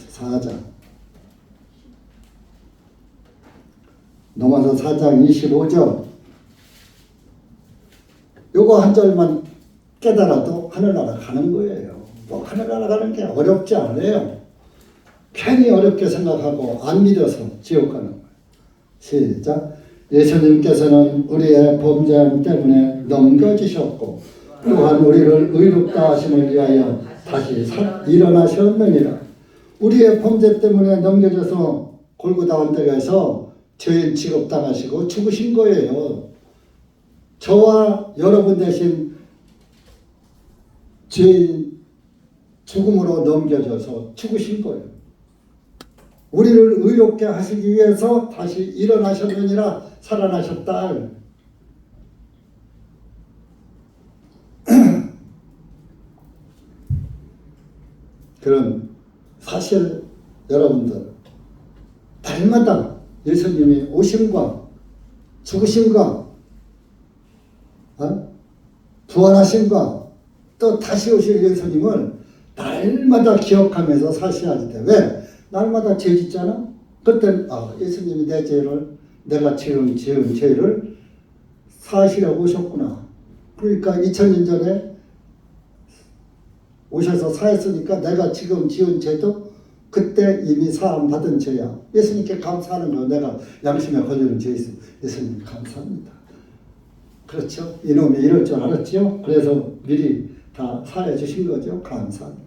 로마서 4장 25절 요거 한 절만 깨달아도 하늘나라 가는 거예요. 뭐 하늘나라 가는 게 어렵지 않아요. 괜히 어렵게 생각하고 안 믿어서 지옥 가는 거예요. 시작. 예수님께서는 우리의 범죄함 때문에 넘겨지셨고 또한 우리를 의롭다 하심을 위하여 다시 일어나셨느니라. 우리의 범죄 때문에 넘겨져서 골고다 언덕에서 죄인 취급당하시고 죽으신 거예요. 저와 여러분 대신 죄인 죽음으로 넘겨져서 죽으신 거예요. 우리를 의롭게 하시기 위해서 다시 일어나셨느니라. 살아나셨다. 그런 사실 여러분들 날마다 예수님이 오심과 죽으심과 부활하심과 또 다시 오실 예수님을 날마다 기억하면서 사셔야 돼. 왜? 날마다 죄 짓잖아? 그때 예수님이 내 죄를 내가 지은 죄를 사시려고 오셨구나. 그러니까 2000년 전에 오셔서 사했으니까 내가 지금 지은 죄도 그때 이미 사함 받은 죄야. 예수님께 감사하는 거. 내가 양심에 걸리는 죄 있으면 예수님 감사합니다. 그렇죠? 이놈이 이럴 줄 알았죠? 그래서 미리 다 사해 주신 거죠. 감사합니다.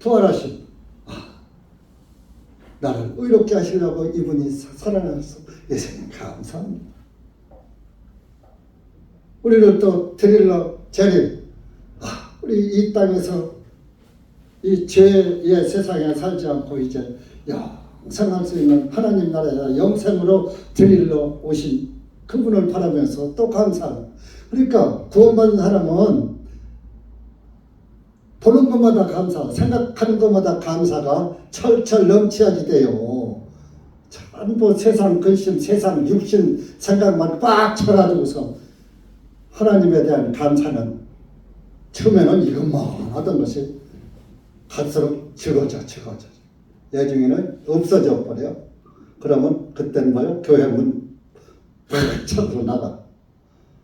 부활하신 나를 의롭게 하시려고 이분이 살아났어. 예수님 감사합니다. 우리를 또 드릴러 재림, 우리 이 땅에서 이 죄의 세상에 살지 않고 이제 영생할 수 있는 하나님 나라에 영생으로 드릴러 오신 그분을 바라면서 또 감사하고, 그러니까 구원받은 사람은 보는 것마다 감사, 생각하는 것마다 감사가 철철 넘쳐야지 돼요. 전부 세상 근심, 세상 육신 생각만 꽉 차가지고서 하나님에 대한 감사는 처음에는 이것만 하던 것이 갈수록 적어져. 나중에는 없어져 버려. 그러면 그때는 뭐요? 교회 문 쳐서 나가.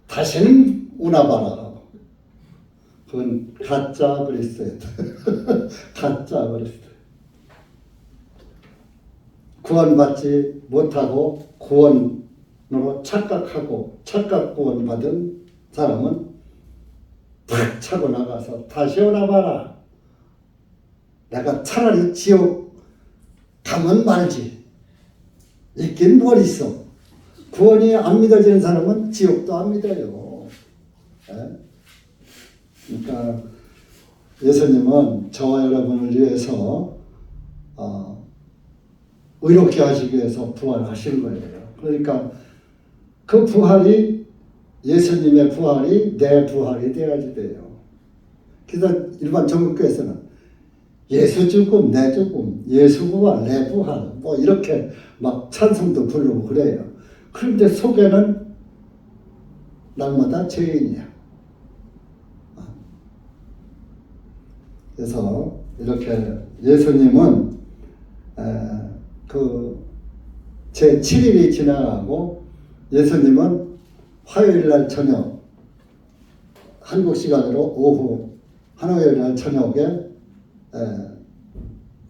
다시는 오나 봐라. 그건 가짜 그리스도예요. 가짜 그리스도. 구원받지 못하고 구원으로 착각하고 착각 구원받은 사람은 탁 차고 나가서 다시 오나 봐라. 내가 차라리 지옥 가면 말지. 있긴 뭘 있어. 구원이 안 믿어지는 사람은 지옥도 안 믿어요. 그러니까 예수님은 저와 여러분을 위해서 의롭게 하시기 위해서 부활하신 거예요. 그러니까 그 부활이 예수님의 부활이 내 부활이 되어야지 돼요. 그래서 일반 전국교회에서는 예수 죽음, 내 죽음, 예수 부활, 내 부활 뭐 이렇게 막 찬송도 부르고 그래요. 그런데 속에는 날마다 죄인이야. 그래서 이렇게 예수님은 그 제7일이 지나가고 예수님은 화요일날 저녁 한국 시간으로 오후 화요일날 저녁에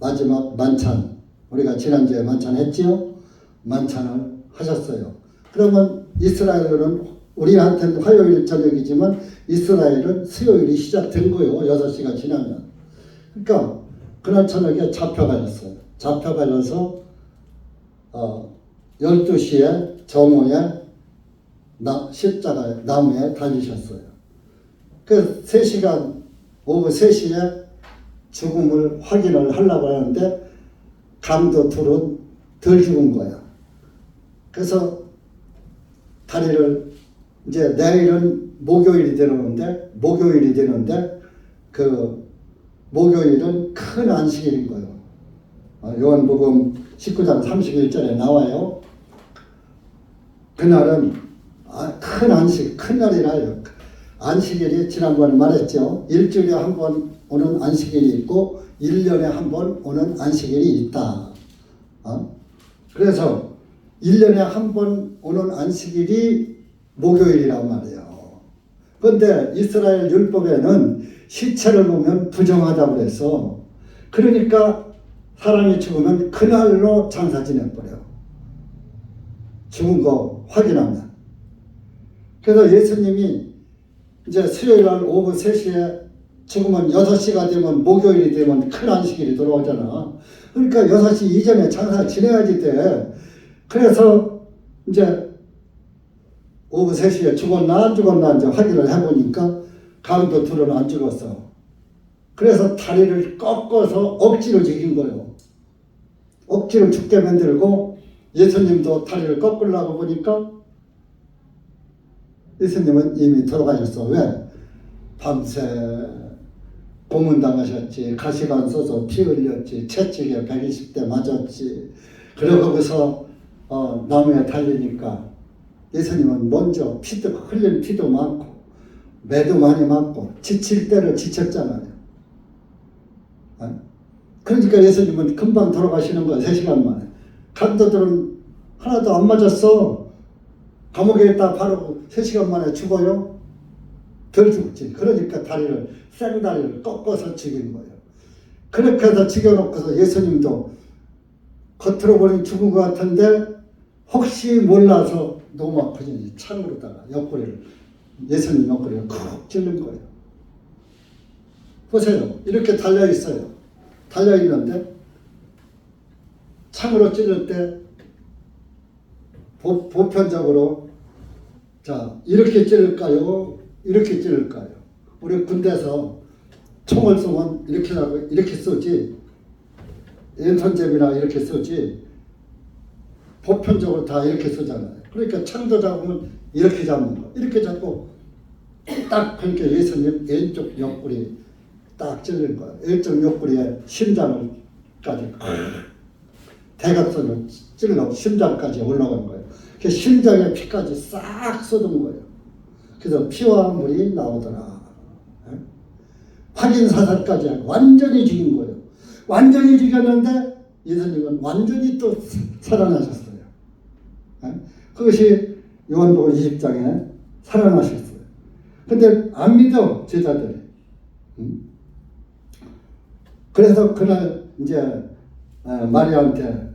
마지막 만찬, 우리가 지난주에 만찬했지요? 만찬을 하셨어요. 그러면 이스라엘은 우리한테는 화요일 저녁이지만 이스라엘은 수요일이 시작된 거예요. 6시가 지나면. 그러니까 그날 저녁에 잡혀가셨어요. 잡혀가셔서 12시에 정오에 십자가 나무에 달리셨어요. 그 3시간 오후 3시에 죽음을 확인을 하려고 하는데 감도 둘은 덜 죽은 거야. 그래서 다리를 이제 내일은 목요일이 되는데 그 목요일은 큰 안식일인 거예요. 요한복음 19장 31절에 나와요. 그날은 큰 안식, 큰 날이라요. 안식일이 지난번에 말했죠. 일주일에 한 번 오는 안식일이 있고 1년에 한 번 오는 안식일이 있다. 그래서 1년에 한 번 오는 안식일이 목요일이란 말이에요. 그런데 이스라엘 율법에는 시체를 보면 부정하다고 그래서 그러니까 사람이 죽으면 그날로 장사 지내버려. 죽은 거 확인하면. 그래서 예수님이 이제 수요일날 오후 3시에 죽으면 6시가 되면 목요일이 되면 큰 안식일이 돌아오잖아. 그러니까 6시 이전에 장사 지내야지 돼. 그래서 이제 오후 3시에 죽었나 안 죽었나 이제 확인을 해보니까 감도 둘은 안 죽었어. 그래서 다리를 꺾어서 억지로 죽인 거예요. 억지로 죽게 만들고 예수님도 다리를 꺾으려고 보니까 예수님은 이미 돌아가셨어. 왜? 밤새 고문당하셨지. 가시관 써서 피 흘렸지. 채찍에 120대 맞았지. 그리고 거기서 나무에 달리니까 예수님은 먼저 흘린 피도 많고 매도 많이 맞고 지칠 때를 지쳤잖아요. 그러니까 예수님은 금방 돌아가시는 거야. 3시간 만에. 간도들은 하나도 안 맞았어. 감옥에 있다 바로 3시간 만에 죽어요. 덜 죽지. 그러니까 생다리를 꺾어서 죽인 거예요. 그렇게 해서 죽여놓고서 예수님도 겉으로 보니 죽은 것 같은데 혹시 몰라서 너무 아프지 창으로다가 예수님 옆구리를 콕 찔른 거예요. 보세요. 이렇게 달려있어요. 달려있는데 창으로 찌를 때 보편적으로 자 이렇게 찌를까요? 이렇게 찌를까요? 우리 군대에서 총을 쏘면 이렇게 하고 이렇게 쏘지 왼손잡이나 이렇게 쏘지 보편적으로 다 이렇게 쏘잖아요. 그러니까 창도 잡으면 이렇게 잡는 거 이렇게 잡고 딱 그러니까 예수님 왼쪽 옆구리 딱 찔린 거예요. 왼쪽 옆구리에 심장을까지 대각선을 찔러 심장까지 올라간 거예요. 그 심장에 피까지 싹 쏟은 거예요. 그래서 피와 물이 나오더라. 확인 사살까지 완전히 죽인 거예요. 완전히 죽였는데 예수님은 완전히 또 살아나셨어요. 그것이 요한복음 20장에 살아나셨어요. 근데 안 믿어 제자들이. 그래서 그날 이제 마리아한테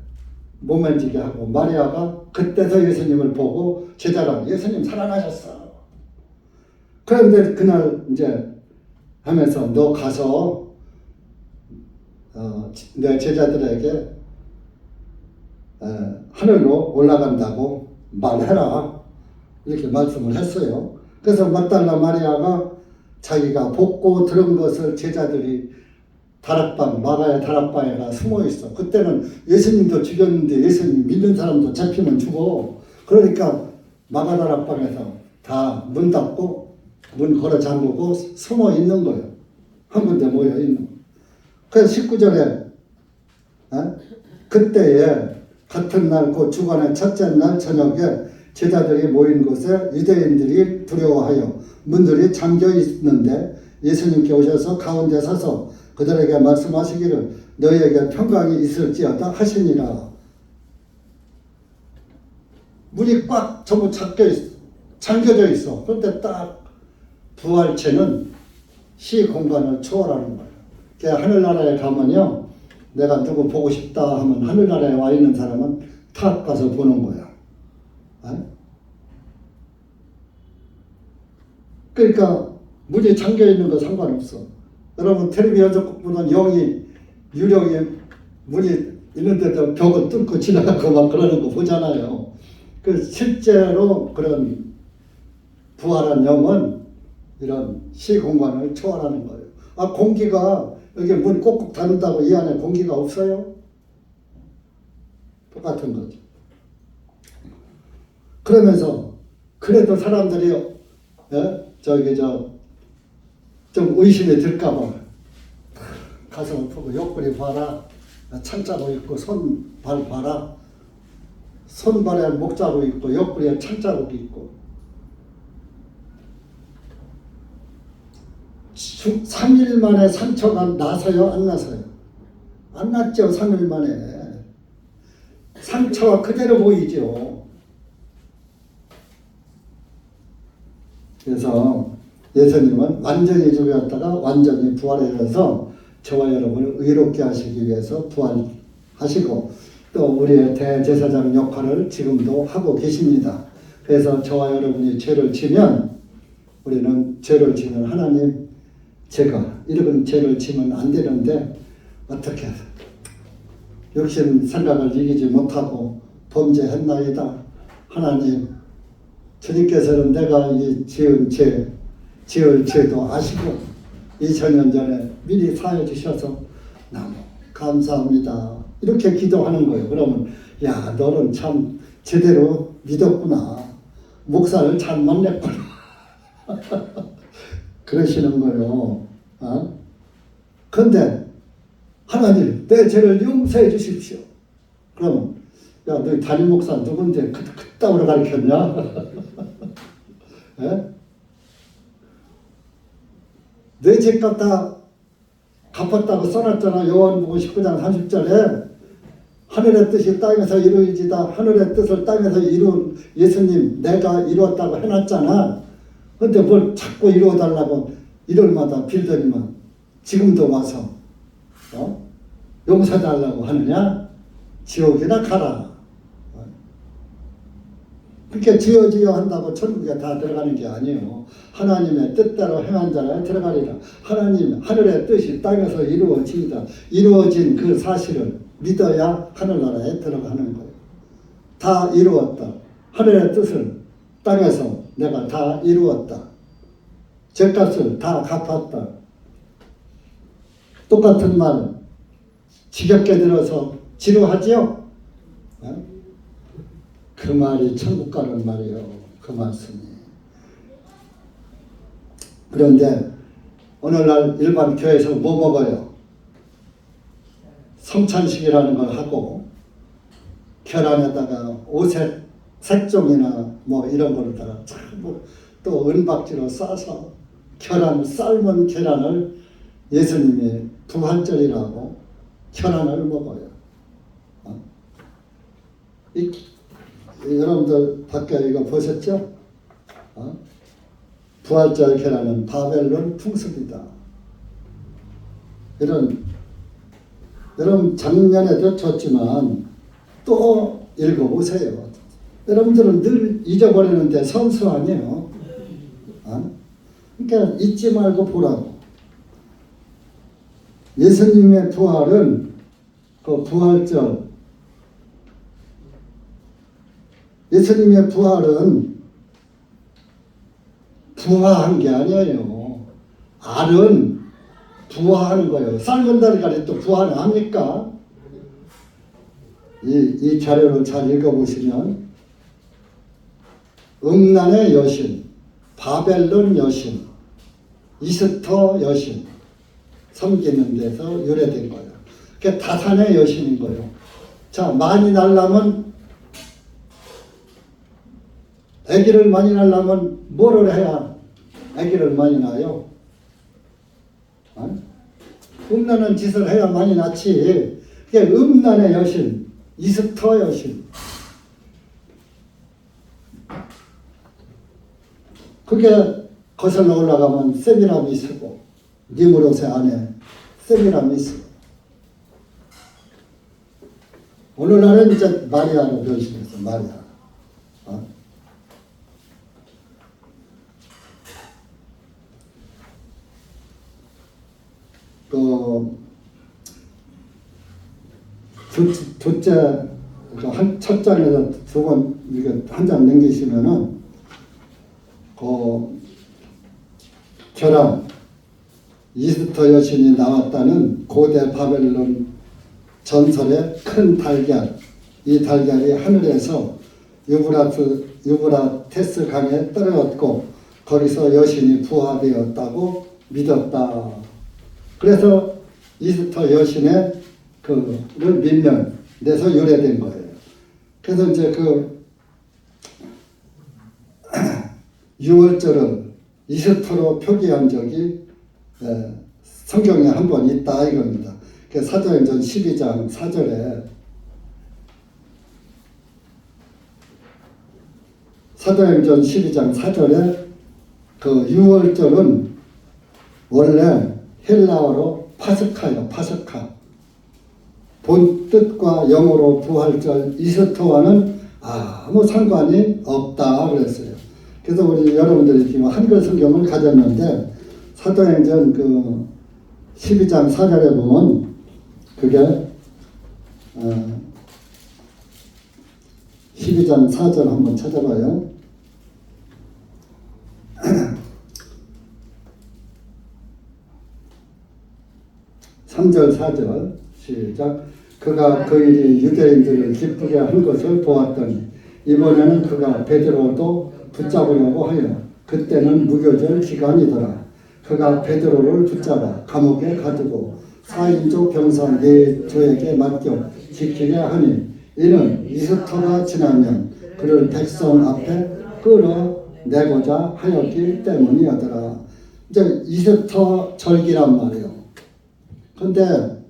못 만지게 하고 마리아가 그때서 예수님을 보고 제자랑 예수님 살아나셨어. 그런데 그날 이제 하면서 너 가서 내 제자들에게 하늘로 올라간다고 말해라 이렇게 말씀을 했어요. 그래서 막달라 마리아가 자기가 벗고 들은 것을 제자들이 다락방 마가의 다락방에가 숨어 있어. 그때는 예수님도 죽였는데 예수님 믿는 사람도 잡히면 죽어. 그러니까 마가 다락방에서 다 문 닫고 문 걸어 잠그고 숨어 있는 거예요. 한 군데 모여 있는 거예요. 그래서 19절에 그때에 같은 날 곧 주간의 첫째 날 저녁에 제자들이 모인 곳에 유대인들이 두려워하여 문들이 잠겨 있는데 예수님께 오셔서 가운데 서서 그들에게 말씀하시기를 너희에게 평강이 있을지어다 하시니라. 문이 꽉 전부 잠겨져 있어. 그런데 딱 부활체는 시 공간을 초월하는 거예요. 하늘나라에 가면요, 내가 누구 보고 싶다 하면 하늘나라에 와 있는 사람은 탁 가서 보는 거야. 그러니까 문이 잠겨 있는 거 상관없어. 여러분 텔레비 연속 보면 유령이 문이 있는데도 벽을 뚫고 지나가고 막 그러는 거 보잖아요. 그 실제로 그런 부활한 영은 이런 시공간을 초월하는 거예요. 공기가 여기 문 꼭꼭 닫는다고 이 안에 공기가 없어요? 똑같은 거죠. 그러면서 그래도 사람들이 좀 의심이 들까봐 가슴을 푸고 옆구리 봐라, 창자국 있고 손발 봐라, 손발에 목자국 있고 옆구리에 창자국이 있고 3일 만에 상처가 나서요? 안 나서요? 안 났죠. 3일 만에 상처가 그대로 보이죠. 그래서 예수님은 완전히 죽였다가 완전히 부활해서 저와 여러분을 의롭게 하시기 위해서 부활하시고 또 우리의 대제사장 역할을 지금도 하고 계십니다. 그래서 저와 여러분이 죄를 지면 우리는 죄를 지면 하나님 제가 이런 죄를 지면 안 되는데 어떻게 욕심 생각을 이기지 못하고 범죄했나이다. 하나님 주님께서는 내가 이 지을 죄도 아시고 2000년 전에 미리 사해 주셔서 너무 감사합니다. 이렇게 기도하는 거예요. 그러면 야 너는 참 제대로 믿었구나. 목사를 잘 만났구나. 그러시는 거예요. 그런데 하나님 내 죄를 용서해 주십시오. 그러면 야 너희 담임 목사 누군데 그따위로 가르쳤냐? 내 죄값 다 갚았다고 써놨잖아. 요한복음 19장 30절에 하늘의 뜻이 땅에서 이루어지다. 하늘의 뜻을 땅에서 이룬 예수님 내가 이루었다고 해놨잖아. 근데 뭘 자꾸 이루어달라고 일요일마다 빌더니만 지금도 와서 용서달라고 하느냐? 지옥이나 가라. 그렇게 지어지어 한다고 천국에 다 들어가는 게 아니에요. 하나님의 뜻대로 행한 자는 들어가리라. 하나님 하늘의 뜻이 땅에서 이루어지다. 이루어진 그 사실을 믿어야 하늘나라에 들어가는 거예요. 다 이루었다. 하늘의 뜻을 땅에서 내가 다 이루었다. 죄값을 다 갚았다. 똑같은 말 지겹게 들어서 지루하지요? 그 말이 천국 가는 말이에요. 그 말씀이. 그런데 오늘날 일반 교회에서 뭐 먹어요? 성찬식이라는 걸 하고 계란에다가 오색 색종이나 뭐 이런 거를 전부 또 은박지로 싸서 삶은 계란을 예수님이 부활절이라고 계란을 먹어요. 여러분들 밖에 이거 보셨죠? 부활절 계란은 바벨론 풍습이다. 여러분 작년에도 줬지만 또 읽어보세요. 여러분들은 늘 잊어버리는데 선수 아니에요. 그러니까 잊지 말고 보라고. 예수님의 부활은 그 부활절, 예수님의 부활은 부화한 게 아니에요. 알은 부화하는 거예요. 삶은 달걀이 또 부화를 합니까? 이 자료를 잘 읽어보시면 음란의 여신, 바벨론 여신, 이스터 여신 섬기는 데서 유래된 거예요. 그게 다산의 여신인 거예요. 자, 많이 날라면 아기를 많이 낳으려면 뭐를 해야 아기를 많이 낳아요? 음란한 짓을 해야 많이 낳지. 그게 음란의 여신, 이스터 여신. 그게 거슬러 올라가면 세미라미스고 니무롯의 아내 세미라미스. 오늘날은 이제 마리아로 변신했어. 마리아. 둘째 첫 장에서 두 번 이렇게 한 장 넘기시면은 결함 이스터 여신이 나왔다는 고대 바벨론 전설의 큰 달걀. 이 달걀이 하늘에서 유브라테스 강에 떨어졌고 거기서 여신이 부화되었다고 믿었다. 그래서 이스터 여신의 그를 믿는,에서 유래된 거예요. 그래서 이제 그 6월절을 이스터로 표기한 적이 성경에 한 번 있다 이겁니다. 사도행전 12장 4절에 사도행전 12장 4절에 그 6월절은 원래 헬라어로 파스카요. 파스카. 본 뜻과 영어로 부활절 이스터와는 아무 상관이 없다 그랬어요. 그래서 우리 여러분들이 지금 한글 성경을 가졌는데 사도행전 그 12장 4절에 보면 그게 12장 4절 한번 찾아봐요. 3절 4절 시작. 그가 그 일이 유대인들을 기쁘게 한 것을 보았더니 이번에는 그가 베드로도 붙잡으려고 하여 그때는 무교절 기간이더라. 그가 베드로를 붙잡아 감옥에 가두고 4인조 병사 4조에게 맡겨 지키게 하니 이는 이스터가 지나면 그를 백성 앞에 끌어내고자 하였기 때문이었더라. 이제 이스터 절기란 말이에요. 근데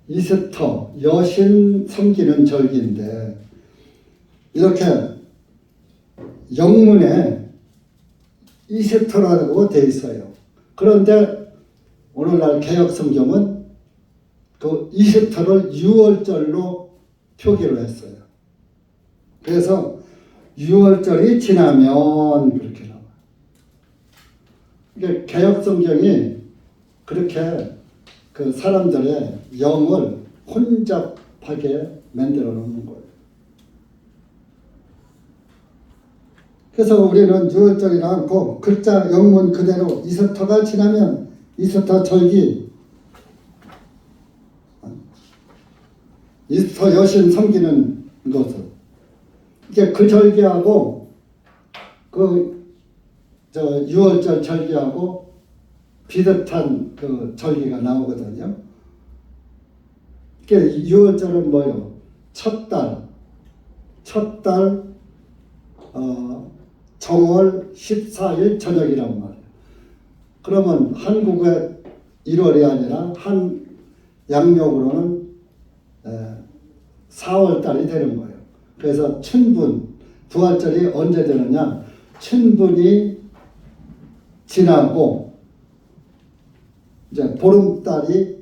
이스터 여신 섬기는 절기인데 이렇게 영문에 이스터라고 되어 있어요. 그런데 오늘날 개혁 성경은 그 이스터를 6월절로 표기를 했어요. 그래서 6월절이 지나면 그렇게 나와요. 그러니까 개역 성경이 그렇게 그 사람들의 영을 혼잡하게 만들어 놓는 거예요. 그래서 우리는 6월절이라 않고 글자 영문 그대로 이스터가 지나면 이스터 절기, 이스터 여신 섬기는 것을 이게 그 절기하고 그 6월절 절기하고 비슷한 그 절기가 나오거든요. 이게 6월절은 뭐예요? 첫 달 정월 14일 저녁이란 말이에요. 그러면 한국의 1월이 아니라 한 양력으로는 4월 달이 되는 거예요. 그래서 춘분, 부활절이 언제 되느냐? 춘분이 지나고 이제 보름달이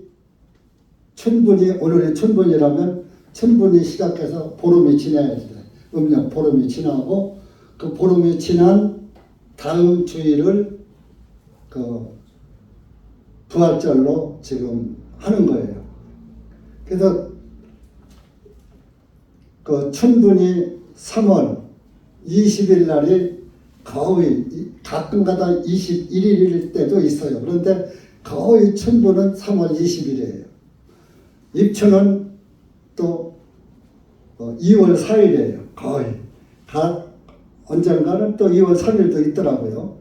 춘분이 오늘이 춘분이라면 춘분이 시작해서 보름이 지나야 돼. 음력 보름이 지나고 그 보름이 지난 다음 주일을 그 부활절로 지금 하는 거예요. 그래서 그 춘분이 3월 20일 날이 거의 가끔가다 21일일 때도 있어요. 그런데 거의 춘분은 3월 20일이에요. 입춘은 또 2월 4일이에요. 거의. 언젠가는 또 2월 3일도 있더라고요.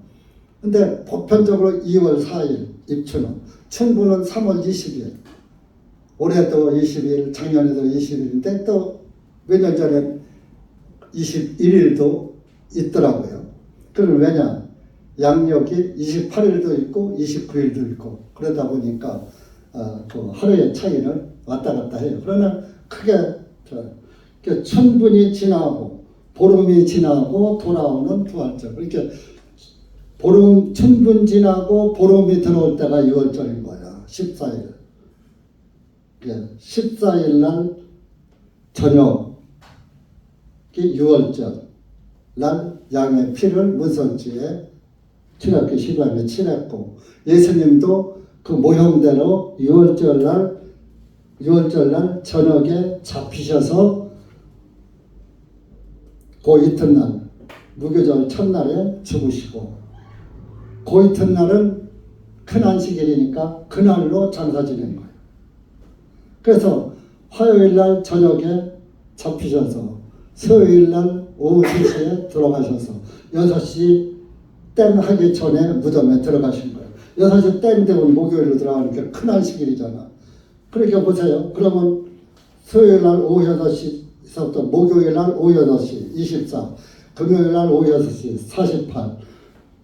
근데 보편적으로 2월 4일 입춘은, 춘분은 3월 20일. 올해도 20일, 작년에도 20일인데 또 몇 년 전에 21일도 있더라고요. 그럼 왜냐? 양력이 28일도 있고 29일도 있고 그러다 보니까 그 하루의 차이를 왔다 갔다 해요. 그러나 크게 춘분이 지나고 보름이 지나고 돌아오는 부활절. 그렇게 춘분 지나고 보름이 들어올 때가 6월절인 거야. 14일. 14일 날 저녁이 6월절. 날 양의 피를 문선지에 칠했고 시방에 칠했고 예수님도 그 모형대로 6월절 날 저녁에 잡히셔서 그 이튿날 무교절 첫날에 죽으시고 그 이튿날은 큰 안식일이니까 그날로 장사 지낸 거예요. 그래서 화요일 날 저녁에 잡히셔서 수요일 날 오후 3시에 들어가셔서 6시 땡 하기 전에 무덤에 들어가신 거예요. 6시 땡 되면 목요일로 들어가는 게 큰 안식일이잖아. 그러니까 보세요. 그러면 수요일 날 오후 6시부터 목요일 날 오후 8시 24, 금요일 날 오후 6시 48,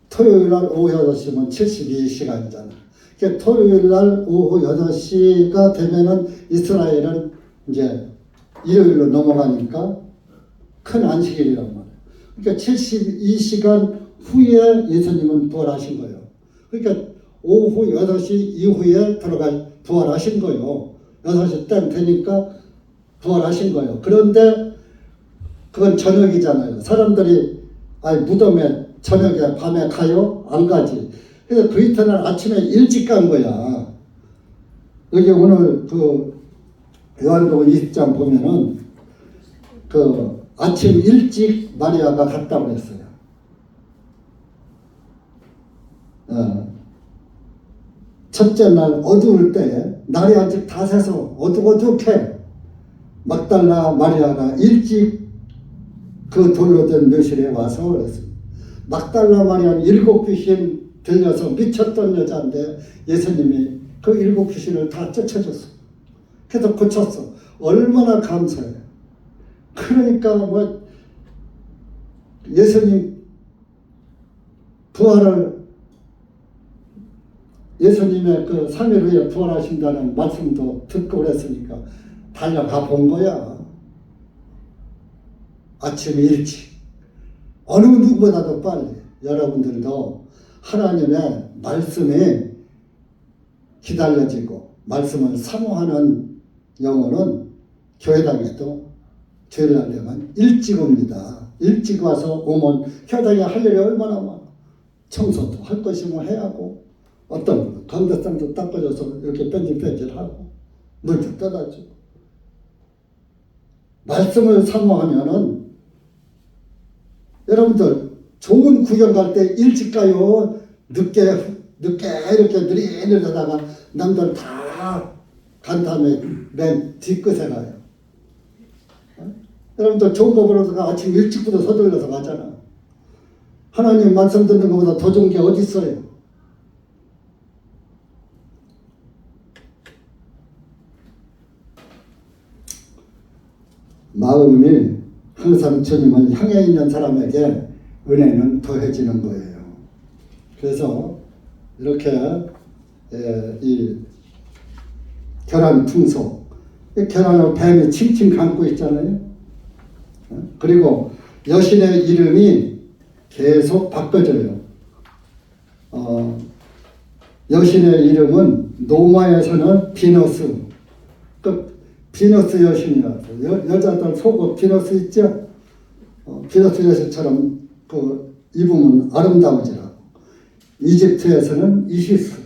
토요일 날 오후 8시면 72시간이잖아. 그러니까 토요일 날 오후 8시가 되면은 이스라엘은 이제 일요일로 넘어가니까 큰 안식일이란 말이에요. 그러니까 72시간 후에 예수님은 부활하신 거예요. 그러니까 오후 8시 이후에 부활하신 거예요. 6시 땡 되니까 부활하신 거예요. 그런데 그건 저녁이잖아요. 사람들이 무덤에 저녁에 밤에 가요? 안 가지. 그래서 그 이튿날 아침에 일찍 간 거야. 여기 오늘 그 요한복음 20장 보면은 그 아침 일찍 마리아가 갔다고 그랬어요. 첫째 날 어두울 때에 날이 아직 다 새서 어둑어둑해. 막달라 마리아가 일찍 그 돌로 된 묘실에 와서 그랬습니다. 막달라 마리아는 7 귀신 들려서 미쳤던 여자인데 예수님이 그 7 귀신을 다 쫓아줬어. 그래서 고쳤어. 얼마나 감사해. 그러니까 뭐 예수님 부활을 예수님의 그 3일 후에 부활하신다는 말씀도 듣고 그랬으니까 달려가 본 거야. 아침 일찍. 어느 누구보다도 빨리. 여러분들도 하나님의 말씀이 기다려지고 말씀을 사모하는 영혼은 교회당에도 주일날 되면 일찍 옵니다. 일찍 와서 오면 교당에 할 일이 얼마나 많아. 청소도 할 것이 뭐 해야 하고, 어떤 분은 강대상도 닦아줘서 이렇게 뺀질뺀질하고 물도 떠다주고. 말씀을 사모하면은 여러분들 좋은 구경 갈 때 일찍 가요. 늦게 이렇게 느리느리다가 남들 다 간 다음에 맨 뒤끝에 가요. 여러분들 좋은 거 보러 가 아침 일찍부터 서둘러서 가잖아. 하나님 말씀 듣는 것보다 더 좋은 게 어디 있어요? 마음이 항상 주님을 향해 있는 사람에게 은혜는 더해지는 거예요. 그래서 이렇게 이 계란 풍속, 계란을 뱀이 칭칭 감고 있잖아요. 그리고 여신의 이름이 계속 바꿔져요. 여신의 이름은 노마에서는 비너스, 비너스 여신이라서 여자들 속옷 비너스 있죠? 비너스 여신처럼 입으면 아름다워지라고. 이집트에서는 이시스,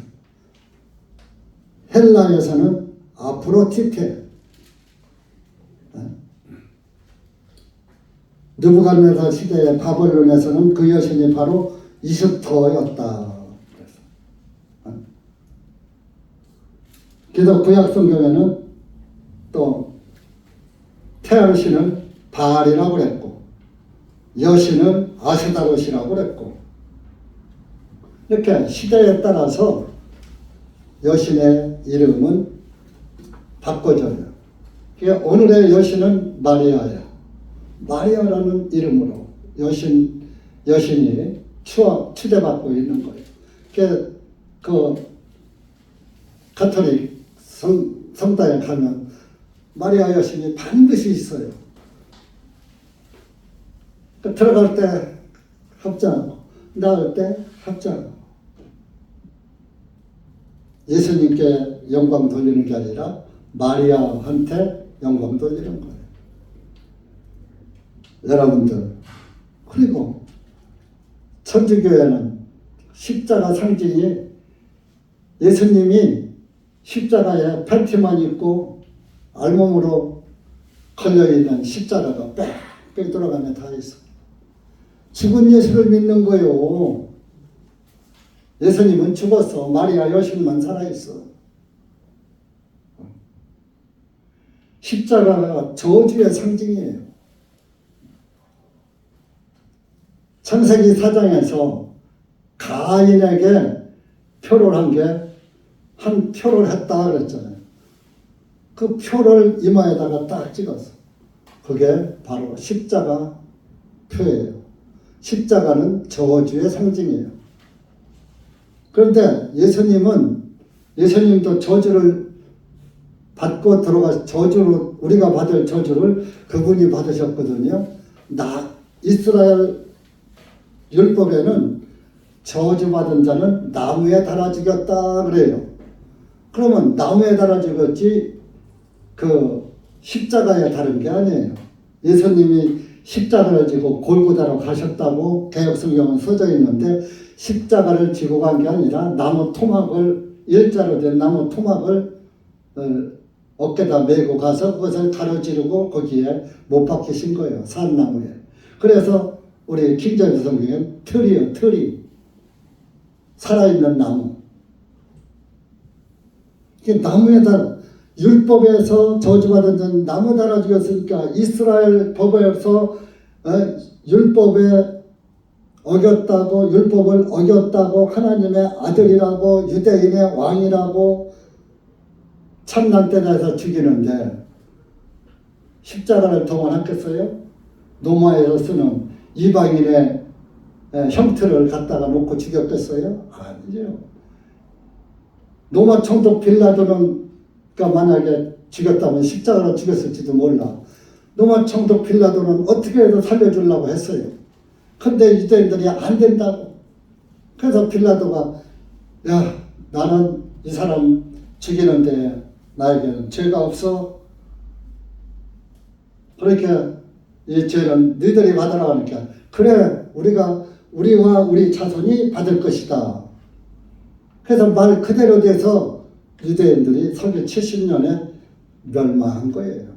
헬라에서는 아프로티테, 느부갓네살 시대의 바벨론에서는 그 여신이 바로 이스터였다. 그래서 구약 성경에는 또 태양신을 바알이라고 그랬고 여신을 아세다롯이라고 그랬고, 이렇게 시대에 따라서 여신의 이름은 바꿔져요. 그러니까 오늘의 여신은 마리아예요. 마리아라는 이름으로 여신이 추대받고 있는 거예요. 그 가톨릭 성당에 가면 마리아 여신이 반드시 있어요. 들어갈 때 합장하고 나올 때 합장하고. 예수님께 영광 돌리는 게 아니라 마리아한테 영광 돌리는 거예요. 여러분들, 그리고 천주교회는 십자가 상징이 예수님이 십자가에 팬티만 입고 알몸으로 걸려있는 십자가가 뺑뺑 돌아가며 다 있어. 죽은 예수를 믿는 거예요. 예수님은 죽었어. 마리아 여신만 살아있어. 십자가가 저주의 상징이에요. 창세기 4장에서 가인에게 표를 한 게 한 표를 했다 그랬잖아요. 그 표를 이마에다가 딱 찍었어. 그게 바로 십자가 표예요. 십자가는 저주의 상징이에요. 그런데 예수님도 저주를 받고 저주를, 우리가 받을 저주를 그분이 받으셨거든요. 이스라엘 율법에는 저주받은 자는 나무에 달아 죽였다 그래요. 그러면 나무에 달아 죽였지 십자가에 다른 게 아니에요. 예수님이 십자가를 지고 골고다로 가셨다고 개역성경은 써져 있는데, 십자가를 지고 간 게 아니라 나무 토막을, 일자로 된 나무 토막을 어깨다 메고 가서 그것을 가로지르고 거기에 못 박히신 거예요. 산나무에. 그래서 우리 킹제임스 성경엔 틀이요, 틀이. 살아있는 나무. 나무에다, 율법에서 저주받은 자는 나무 달아 죽였으니까 이스라엘 법에서 율법에 율법을 어겼다고 하나님의 아들이라고 유대인의 왕이라고 참난 때려서 죽이는데 십자가를 동원했겠어요? 로마에서 쓰는 이방인의 형틀을 갖다가 놓고 죽였겠어요? 아니죠. 로마 총독 빌라도는 만약에 죽였다면 십자가로 죽였을지도 몰라. 로마 총독 빌라도는 어떻게 해도 살려주려고 했어요. 근데 유대인들이 안 된다고. 그래서 빌라도가 나는 이 사람 죽이는데 나에게는 죄가 없어. 그렇게 이 죄는 너희들이 받으라 하니까 그래 우리와 우리 자손이 받을 것이다. 그래서 말 그대로 돼서 유대인들이 서기 70년에 멸망한 거예요.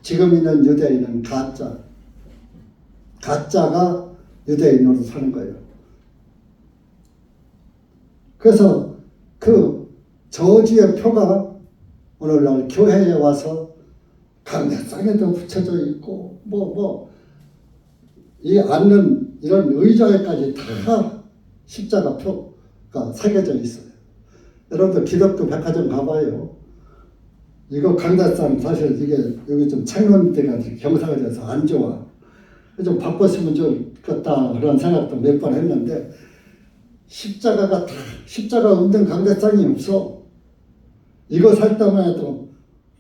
지금 있는 유대인은 가짜가 유대인으로 사는 거예요. 그래서 그 저주의 표가 오늘날 교회에 와서 강대상에도 붙여져 있고 이 앉는 이런 의자에까지 다 십자가 표가 새겨져 있어요. 여러분들 기독교 백화점 가봐요. 이거 강대상 사실 이게 여기 좀 창론대가 경사가 돼서 안 좋아. 좀 바꿨으면 좋겠다 그런 생각도 몇 번 했는데 십자가 없는 강대상이 없어. 이거 살 때만 해도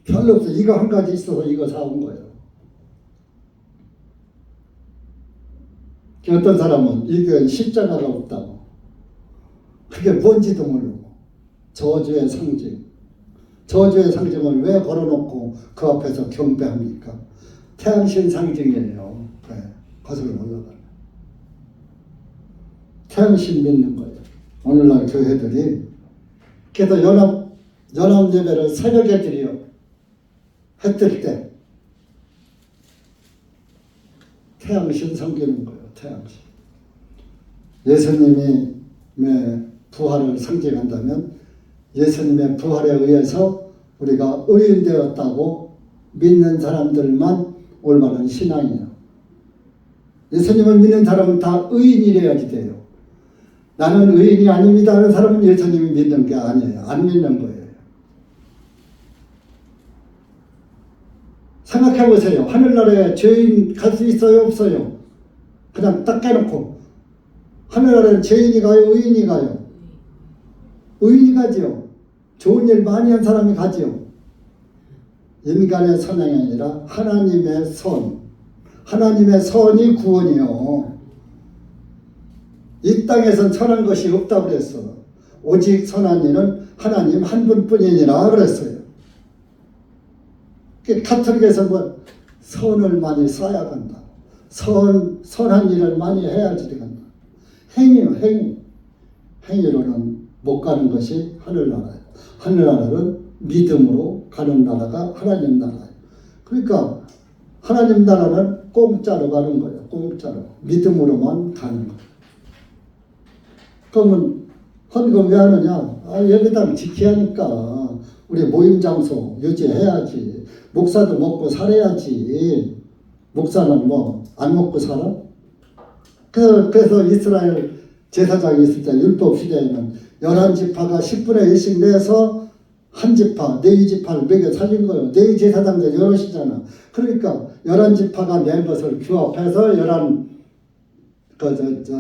별로 없어. 이거 한 가지 있어서 이거 사온 거예요. 어떤 사람은 이 교회는 십자가가 없다고. 그게 뭔지도 모르고. 저주의 상징. 저주의 상징을 왜 걸어놓고 그 앞에서 경배합니까? 태양신 상징이에요. 네, 거슬러 올라가는. 태양신 믿는 거예요. 오늘날 교회들이. 그래서 연합 예배를 새벽에 드려. 해 뜰 때. 태양신 섬기는 거예요. 태양신. 예수님의 부활을 상징한다면 예수님의 부활에 의해서 우리가 의인되었다고 믿는 사람들만 올바른 신앙이에요. 예수님을 믿는 사람은 다 의인이래야지 돼요. 나는 의인이 아닙니다 하는 사람은 예수님이 믿는 게 아니에요. 안 믿는 거예요. 생각해 보세요. 하늘나라에 죄인 갈 수 있어요? 없어요? 그냥 딱 깨놓고 하늘나라에 죄인이 가요? 의인이 가요? 의인이 가지요. 좋은 일 많이 한 사람이 가지요. 인간의 선행이 아니라 하나님의 선. 하나님의 선이 구원이요. 이 땅에선 선한 것이 없다고 그랬어. 오직 선한 이는 하나님 한 분뿐이니라 그랬어요. 카톨릭에서 선을 많이 써야 간다. 선한 일을 많이 해야지 된다. 행위요, 행위. 행위로는 못 가는 것이 하늘나라예요. 하늘나라는 믿음으로 가는 나라가 하나님 나라예요. 그러니까 하나님 나라는 공짜로 가는 거예요. 공짜로. 믿음으로만 가는 거예요. 그러면 헌금 왜 하느냐? 예배당 지켜야 하니까. 우리 모임 장소 유지해야지. 목사도 먹고 살아야지. 목사는 안 먹고 살아? 그래서 이스라엘 제사장이 있을 때 율법 시대에는 11지파가 10분의 1씩 내서 한 지파, 네 지파를 먹여 살린 거예요. 네 제사장들 여럿이잖아. 그러니까 11지파가 낸 것을 규합해서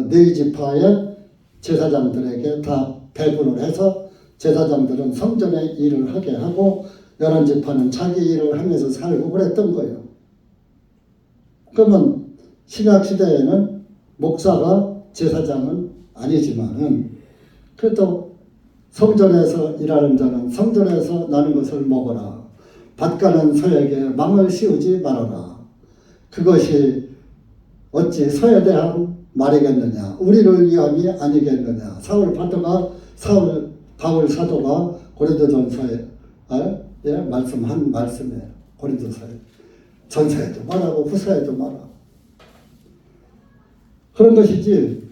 네 지파의 제사장들에게 다 배분을 해서 제사장들은 성전의 일을 하게 하고 11지파는 자기 일을 하면서 살고 그랬던 거예요. 그러면 신약시대에는 목사가 제사장은 아니지만은 그래도 성전에서 일하는 자는 성전에서 나는 것을 먹어라. 밭가는 소에게 망을 씌우지 말아라. 그것이 어찌 소에 대한 말이겠느냐. 우리를 위함이 아니겠느냐. 바울 사도가 고린도전서에 말씀한 말씀이에요. 고린도서에. 전서에도 말하고 후서에도 말하고. 그런 것이지.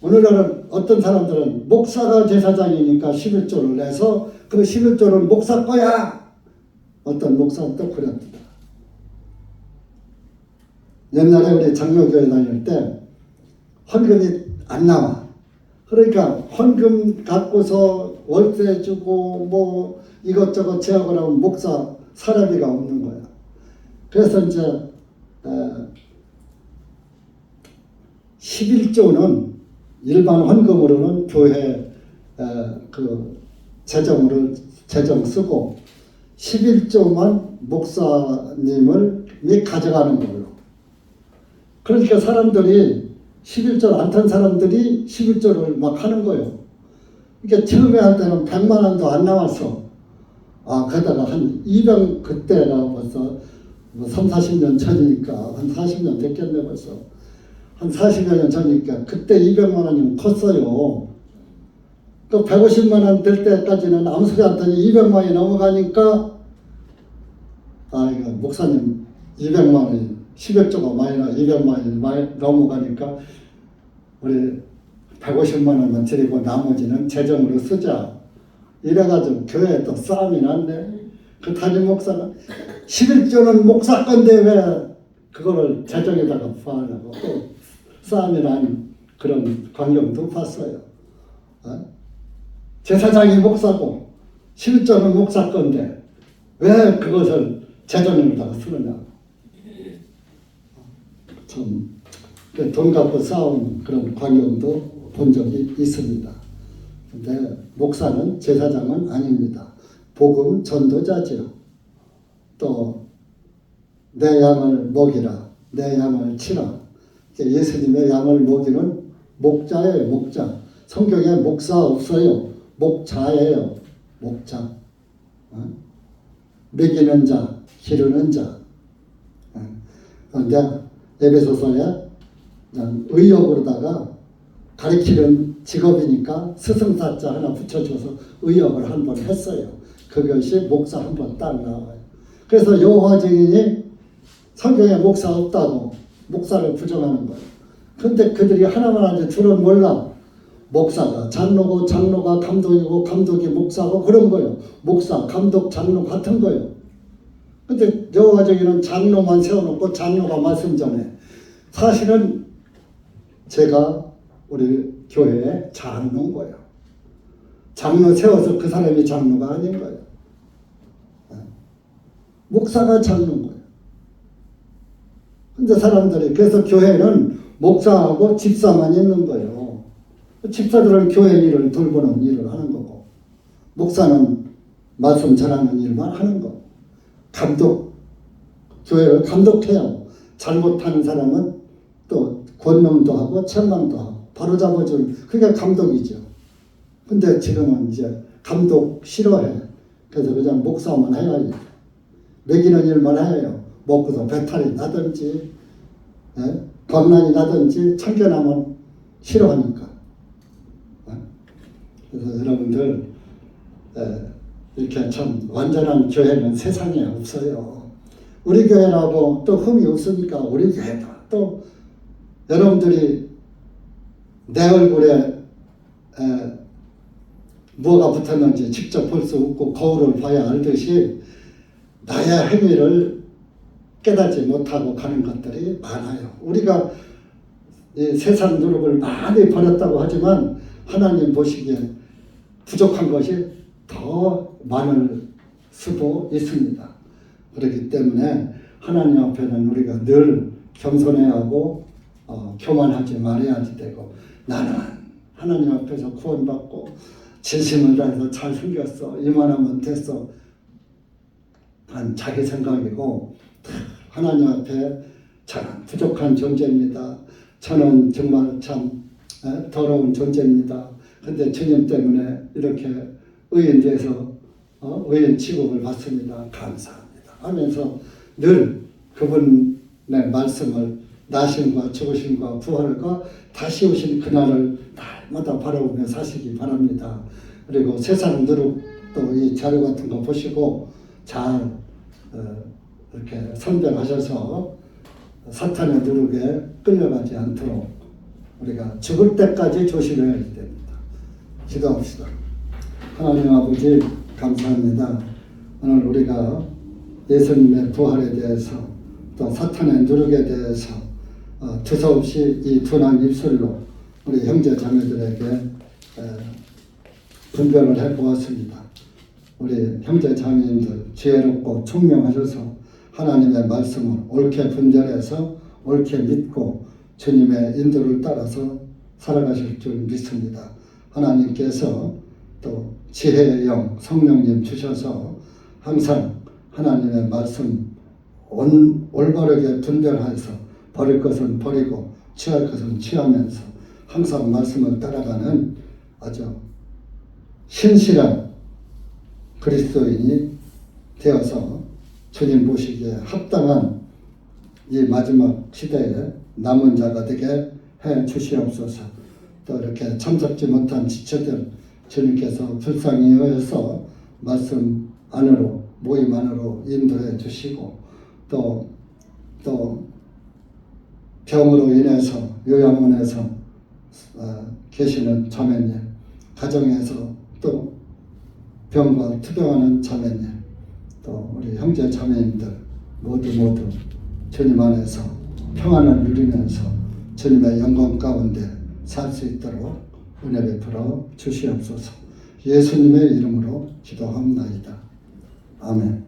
오늘날은 어떤 사람들은 목사가 제사장이니까 11조를 내서 그 11조는 목사 거야. 어떤 목사는 또 그랬다. 옛날에 우리 장로교회 다닐 때 헌금이 안 나와. 그러니까 헌금 갖고서 월세 주고 이것저것 제하고 나면 목사 사례비가 없는 거야. 그래서 이제 11조는 일반 헌금으로는 교회 재정 쓰고 11조만 목사님이 가져가는 걸로. 그러니까 사람들이 11조를 안 탄 사람들이 11조를 막 하는 거예요. 그러니까 처음에 할 때는 100만 원도 안 나왔어. 그러다가 한 200, 그때가 벌써 뭐 3, 40년 전이니까 한 40년 됐겠네 벌써. 한 40여 년 전이니까 그때 200만 원이면 컸어요. 또 150만 원 될 때까지는 아무 소리 안 하더니 200만 원이 넘어가니까 이거 목사님 200만 원이 10억 조가 많이 나 200만 원이 많이 넘어가니까 우리 150만 원만 드리고 나머지는 재정으로 쓰자. 이래가지고 교회에 또 싸움이 났네. 그 담임 목사가 11조는 목사 건데 왜 그거를 재정에다가 부하냐고 또 싸움이 난 그런 광경도 봤어요. 제사장이 목사고 11조는 목사 건데 왜 그것을 재정에다가 쓰느냐. 참 돈 갖고 싸우는 그런 광경도 본 적이 있습니다. 근데 목사는 제사장은 아닙니다. 복음 전도자죠. 또 내 양을 먹이라, 내 양을 치라. 예수님의 양을 먹이는 목자예요, 목자. 성경에 목사 없어요. 목자예요, 목자. 먹이는 자, 기르는 자. 그런데 에베소서에 의역으로다가 가르치는 직업이니까 스승사자 하나 붙여줘서 의역을 한번 했어요. 그것이 목사 한번 딱 나와요. 그래서 여호와 증인이 성경에 목사 없다고 목사를 부정하는 거예요. 근데 그들이 하나만 알지 둘은 몰라. 목사가 장로고 장로가 감독이고 감독이 목사고 그런 거예요. 목사, 감독, 장로 같은 거예요. 근데 여호와 증인은 장로만 세워놓고 장로가 말씀 전해. 사실은 제가 우리 교회에 장로인 거예요. 장로 세워서 그 사람이 장로가 아닌 거예요. 목사가 장로인 거예요. 근데 사람들이 그래서 교회는 목사하고 집사만 있는 거예요. 집사들은 교회 일을 돌보는 일을 하는 거고 목사는 말씀 전하는 일만 하는 거. 감독, 교회를 감독해요. 잘못하는 사람은 또 권능도 하고 책망도 하고 바로 잡아주는 그게 감독이죠. 근데 지금은 이제 감독 싫어해. 그래서 그냥 목사만 해야지. 먹이는 일만 해요. 먹고서 배탈이 나든지 광난이 나든지 참견하면 싫어하니까. 그래서 여러분들 이렇게 참 완전한 교회는 세상에 없어요. 우리 교회라고 또 흠이 없으니까 우리 교회다. 또 여러분들이 내 얼굴에 뭐가 붙었는지 직접 볼 수 없고 거울을 봐야 알듯이 나의 행위를 깨닫지 못하고 가는 것들이 많아요. 우리가 이 세상 노력을 많이 벌였다고 하지만 하나님 보시기에 부족한 것이 더 많을 수도 있습니다. 그렇기 때문에 하나님 앞에는 우리가 늘 겸손해야 하고 교만하지 말아야 되고 나는 하나님 앞에서 구원받고 진심을 다해서 잘 생겼어. 이만하면 됐어. 한 자기 생각이고 하나님 앞에 저는 부족한 존재입니다. 저는 정말 참 더러운 존재입니다. 근데 주님 때문에 이렇게 의인돼서 의인 취급을 받습니다. 감사합니다. 하면서 늘 그분의 말씀을 나심과 죽으심과 부활과 다시 오신 그날을 날마다 바라보며 사시기 바랍니다. 그리고 세상 누룩도 이 자료 같은 거 보시고 잘 이렇게 선별하셔서 사탄의 누룩에 끌려가지 않도록 우리가 죽을 때까지 조심해야 됩니다. 기도합시다. 하나님 아버지 감사합니다. 오늘 우리가 예수님의 부활에 대해서 또 사탄의 누룩에 대해서 두서없이 이 둔한 입술로 우리 형제 자매들에게 분별을 해보았습니다. 우리 형제 자매님들 지혜롭고 총명하셔서 하나님의 말씀을 옳게 분별해서 옳게 믿고 주님의 인도를 따라서 살아가실 줄 믿습니다. 하나님께서 또 지혜의 영 성령님 주셔서 항상 하나님의 말씀 올바르게 분별해서 버릴 것은 버리고 취할 것은 취하면서 항상 말씀을 따라가는 아주 신실한 그리스도인이 되어서 주님 보시기에 합당한 이 마지막 시대에 남은 자가 되게 해 주시옵소서. 또 이렇게 참석지 못한 지체들 주님께서 불쌍히 여겨서 말씀 안으로 모임 안으로 인도해 주시고 또 병으로 인해서 요양원에서 계시는 자매님, 가정에서 또 병과 투병하는 자매님, 또 우리 형제 자매님들 모두 주님 안에서 평안을 누리면서 주님의 영광 가운데 살 수 있도록 은혜 베풀어 주시옵소서. 예수님의 이름으로 기도합나이다. 아멘.